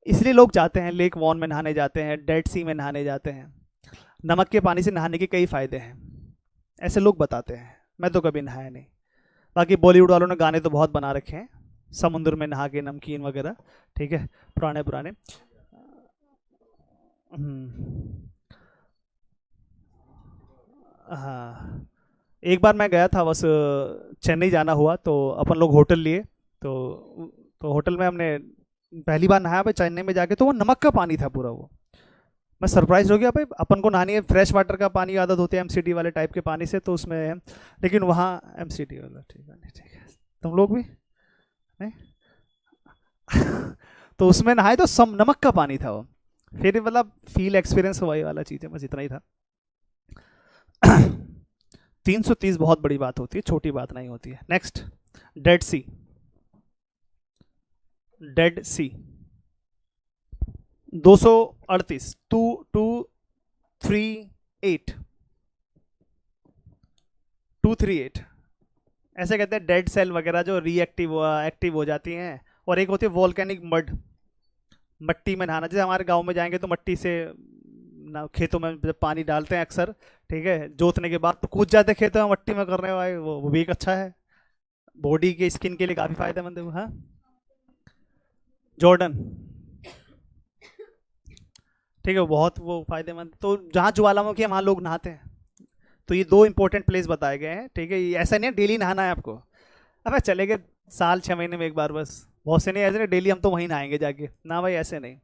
इसलिए लोग जाते हैं लेक वॉन में नहाने जाते हैं, डेड सी में नहाने जाते हैं। नमक के पानी से नहाने के कई फ़ायदे हैं, ऐसे लोग बताते हैं, मैं तो कभी नहाया नहीं। बाकी बॉलीवुड वालों ने गाने तो बहुत बना रखे हैं, समुद्र में नहा के नमकीन वगैरह, ठीक है, पुराने पुराने। हाँ, एक बार मैं गया था, बस चेन्नई जाना हुआ तो अपन लोग होटल लिए, तो होटल में हमने पहली बार नहाया भाई चेन्नई में जाके, तो वो नमक का पानी था पूरा। वो मैं सरप्राइज हो गया भाई, अपन को नहानी है फ्रेश वाटर का पानी आदत होती है एमसीडी वाले टाइप के पानी से, तो उसमें, लेकिन वहाँ एमसीडी वाला ठीक है, नहीं ठीक है, तुम लोग भी नहीं तो उसमें नहाए तो सम नमक का पानी था वो, फिर मतलब फील एक्सपीरियंस हुआ ये वाला चीज़ है, बस इतना ही था। 330 बहुत बड़ी बात होती है, छोटी बात नहीं होती है। नेक्स्ट, डेड सी, डेड सी 238, 2238, 238 ऐसे कहते हैं। डेड सेल वगैरह जो रीएक्टिव एक्टिव हो जाती हैं, और एक होती है वोल्केनिक मड, मट्टी में नहाना। जैसे हमारे गांव में जाएंगे तो मट्टी से ना, खेतों में जब पानी डालते हैं अक्सर, ठीक है, जोतने के बाद तो कूद जाते हैं खेतों में मट्टी में करने वाले, वो भी एक अच्छा है, बॉडी के स्किन के लिए काफ़ी फायदेमंद है वो। हाँ, जॉर्डन, ठीक है, बहुत वो फायदेमंद। तो जहाँ ज्वालामुखी है वहाँ लोग नहाते हैं, तो ये 2 इंपॉर्टेंट प्लेस बताए गए हैं, ठीक है। ऐसा नहीं है डेली नहाना है आपको, अब चलेंगे साल 6 महीने में एक बार बस, बहुत से नहीं ऐसे नहीं डेली हम तो वहीं नहाएंगे जाके ना भाई, ऐसे नहीं,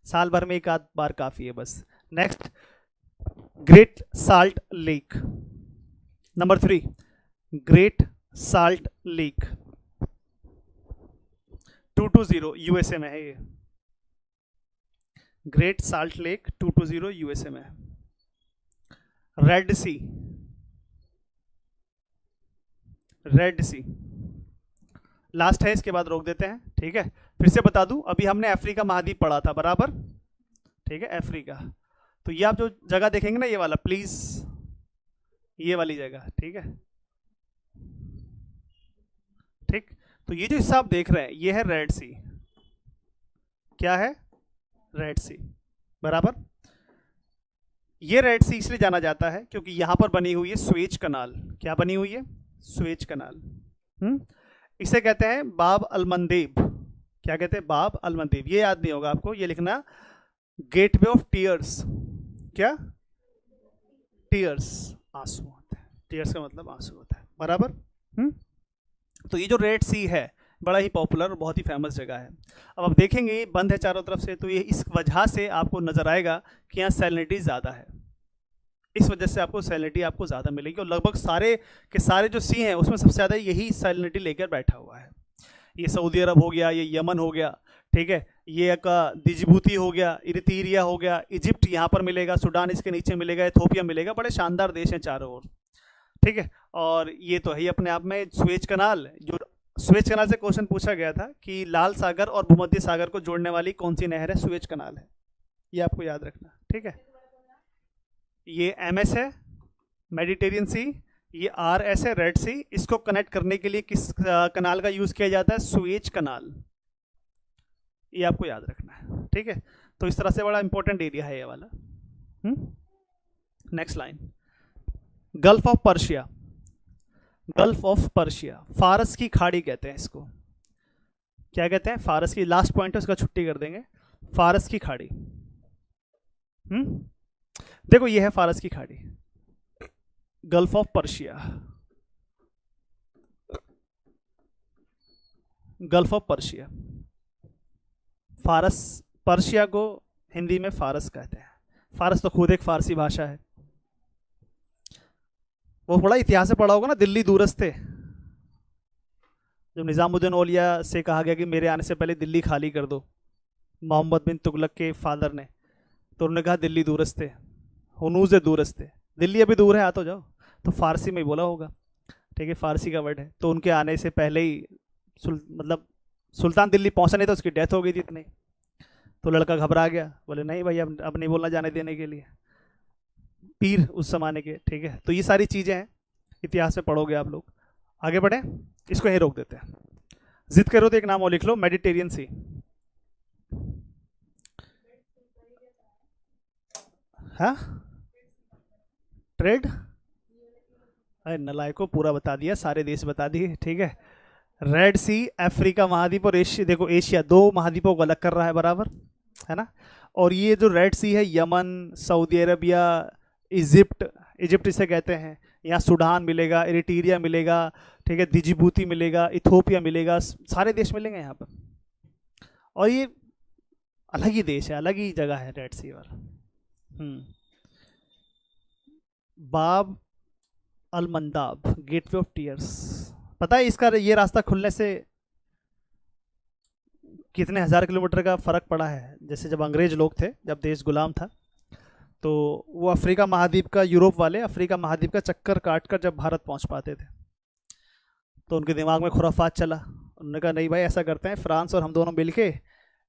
साल भर में एक आध बार काफ़ी है बस। Next, great salt lake, number 3, great salt lake 220 USA में है ये, ग्रेट साल्ट लेक 220 यूएसए में। रेड सी, रेड सी लास्ट है, इसके बाद रोक देते हैं, ठीक है। फिर से बता दूं, अभी हमने अफ्रीका महाद्वीप पढ़ा था बराबर, ठीक है, अफ्रीका। तो ये आप जो जगह देखेंगे ना, ये वाला प्लीज, ये वाली जगह, ठीक है, ठीक। तो ये जो हिस्सा आप देख रहे हैं ये है रेड सी, क्या है, रेड सी, बराबर। ये रेड सी इसलिए जाना जाता है क्योंकि यहां पर बनी हुई है स्वेज कनाल। क्या बनी हुई है, स्वेज कनाल। इसे कहते हैं बाब अलमंदेब। क्या कहते हैं, बाब अलमंदेब। ये याद नहीं होगा आपको, ये लिखना गेटवे ऑफ टीयर्स। क्या, टीयर्स, आंसू होता है, टीयर्स का मतलब आंसू होता है, बराबर। तो ये जो रेड सी है बड़ा ही पॉपुलर और बहुत ही फेमस जगह है। अब आप देखेंगे ये बंद है चारों तरफ से, तो ये इस वजह से आपको नजर आएगा कि यहाँ सैलिनिटी ज़्यादा है, इस वजह से आपको सैलिनिटी आपको ज़्यादा मिलेगी। और लगभग सारे के सारे जो सी हैं उसमें सबसे ज़्यादा यही सैलिनिटी लेकर बैठा हुआ है। ये सऊदी अरब हो गया, ये यमन हो गया, ठीक है, ये एक जिबूती हो गया, इरित्रिया हो गया, इजिप्ट यहाँ पर मिलेगा, सूडान इसके नीचे मिलेगा, इथोपिया मिलेगा, बड़े शानदार देश हैं चारों ओर, ठीक है। और ये तो है ही अपने आप में स्वेज कनाल। जो स्वेज कनाल से क्वेश्चन पूछा गया था कि लाल सागर और भूमध्य सागर को जोड़ने वाली कौन सी नहर है, स्वेज कनाल है, ये आपको याद रखना, ठीक है। ये एमएस है, मेडिटेरियन सी, ये आर एस है रेड सी, इसको कनेक्ट करने के लिए किस कनाल का यूज किया जाता है? सुएज कनाल। ये आपको याद रखना है, ठीक है। तो इस तरह से बड़ा इंपॉर्टेंट एरिया है ये वाला। Next line, gulf of Persia. Gulf of Persia, फारस की खाड़ी कहते हैं इसको। क्या कहते हैं? फारस की, लास्ट पॉइंट है उसका छुट्टी कर देंगे। फारस की खाड़ी। देखो ये है फारस की खाड़ी, gulf of Persia, gulf of Persia. फारस, पर्शिया को हिंदी में फारस कहते हैं। फारस तो खुद एक फारसी भाषा है। वो बड़ा इतिहास से पढ़ा होगा ना, दिल्ली दूरस्थ थे। जब निज़ामुद्दीन औलिया से कहा गया कि मेरे आने से पहले दिल्ली खाली कर दो, मोहम्मद बिन तुगलक के फादर ने, तो उन्होंने कहा दिल्ली दूरस्थ थे, हुनूज़ दूरस्थ थे, दिल्ली अभी दूर है, आ तो जाओ। तो फारसी में ही बोला होगा, ठीक है, फारसी का वर्ड है। तो उनके आने से पहले ही मतलब सुल्तान दिल्ली पहुंचा नहीं था, उसकी डेथ हो गई थी इतनी। तो लड़का घबरा गया, बोले नहीं भाई अब नहीं बोलना जाने देने के लिए, पीर उस जमाने के, ठीक है। तो ये सारी चीज़ें हैं, इतिहास में पढ़ोगे आप लोग। आगे बढ़े, इसको यहीं रोक देते हैं। जिद करो तो एक नाम और लिख लो, मेडिटेरियन सी। हाँ, ट्रेड, अरे नलायको पूरा बता दिया, सारे देश बता दिए, ठीक है। रेड सी, अफ्रीका महाद्वीप और एशिया, देखो एशिया दो महाद्वीपों को अलग कर रहा है बराबर, है ना। और ये जो रेड सी है, Yemen, Saudi Arabia, Egypt, Egypt इसे कहते हैं, यहाँ सूडान मिलेगा, इरिट्रिया मिलेगा, ठीक है, जिबूती मिलेगा, इथोपिया मिलेगा, सारे देश मिलेंगे यहाँ पर। और ये अलग ही देश है, अलग ही जगह है रेड सी और बाब अल मंदाब, गेटवे ऑफ टीयर्स। पता है इसका, ये रास्ता खुलने से कितने हजार किलोमीटर का फर्क पड़ा है। जैसे जब अंग्रेज लोग थे, जब देश गुलाम था, तो वो अफ्रीका महाद्वीप का, यूरोप वाले अफ्रीका महाद्वीप का चक्कर काट कर जब भारत पहुंच पाते थे, तो उनके दिमाग में खुराफात चला। उन्होंने कहा नहीं भाई, ऐसा करते हैं, फ्रांस और हम दोनों मिलके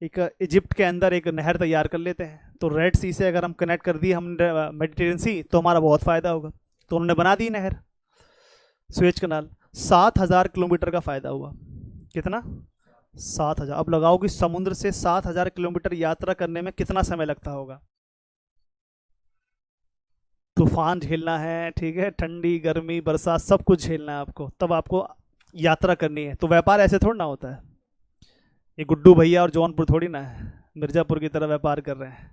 एक इजिप्ट के अंदर एक नहर तैयार कर लेते हैं। तो रेड सी से अगर हम कनेक्ट कर दिए हम मेडिटेरियन सी, तो हमारा बहुत फ़ायदा होगा। तो उन्होंने बना दी नहर, सुएज कनाल। 7,000 किलोमीटर का फ़ायदा हुआ। कितना? 7,000। अब लगाओ कि समुद्र से 7,000 किलोमीटर यात्रा करने में कितना समय लगता होगा। तूफान झेलना है, ठीक है, ठंडी गर्मी बरसात सब कुछ झेलना है आपको, तब आपको यात्रा करनी है। तो व्यापार ऐसे थोड़ा ना होता है, ये गुड्डू भैया और जौनपुर थोड़ी ना है, मिर्ज़ापुर की तरह व्यापार कर रहे हैं।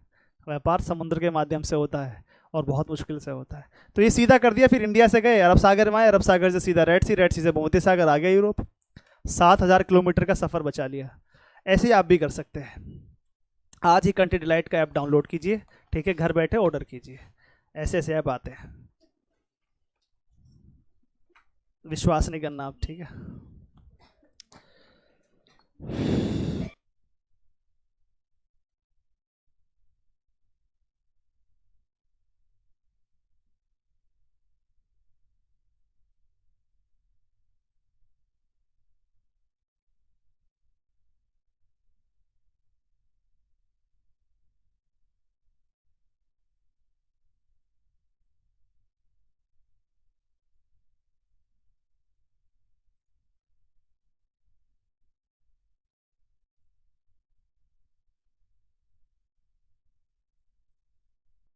व्यापार समुद्र के माध्यम से होता है और बहुत मुश्किल से होता है। तो ये सीधा कर दिया, फिर इंडिया से गए अरब सागर में आए, अरब सागर से सीधा रेड सी, रेड सी से भूमध्य सागर आ गया यूरोप। 7,000 किलोमीटर का सफ़र बचा लिया। ऐसे ही आप भी कर सकते हैं। आज ही कंट्री डिलाइट का ऐप डाउनलोड कीजिए, ठीक है, घर बैठे ऑर्डर कीजिए। ऐसे ऐसे ऐप आते हैं, विश्वास नहीं करना आप, ठीक है।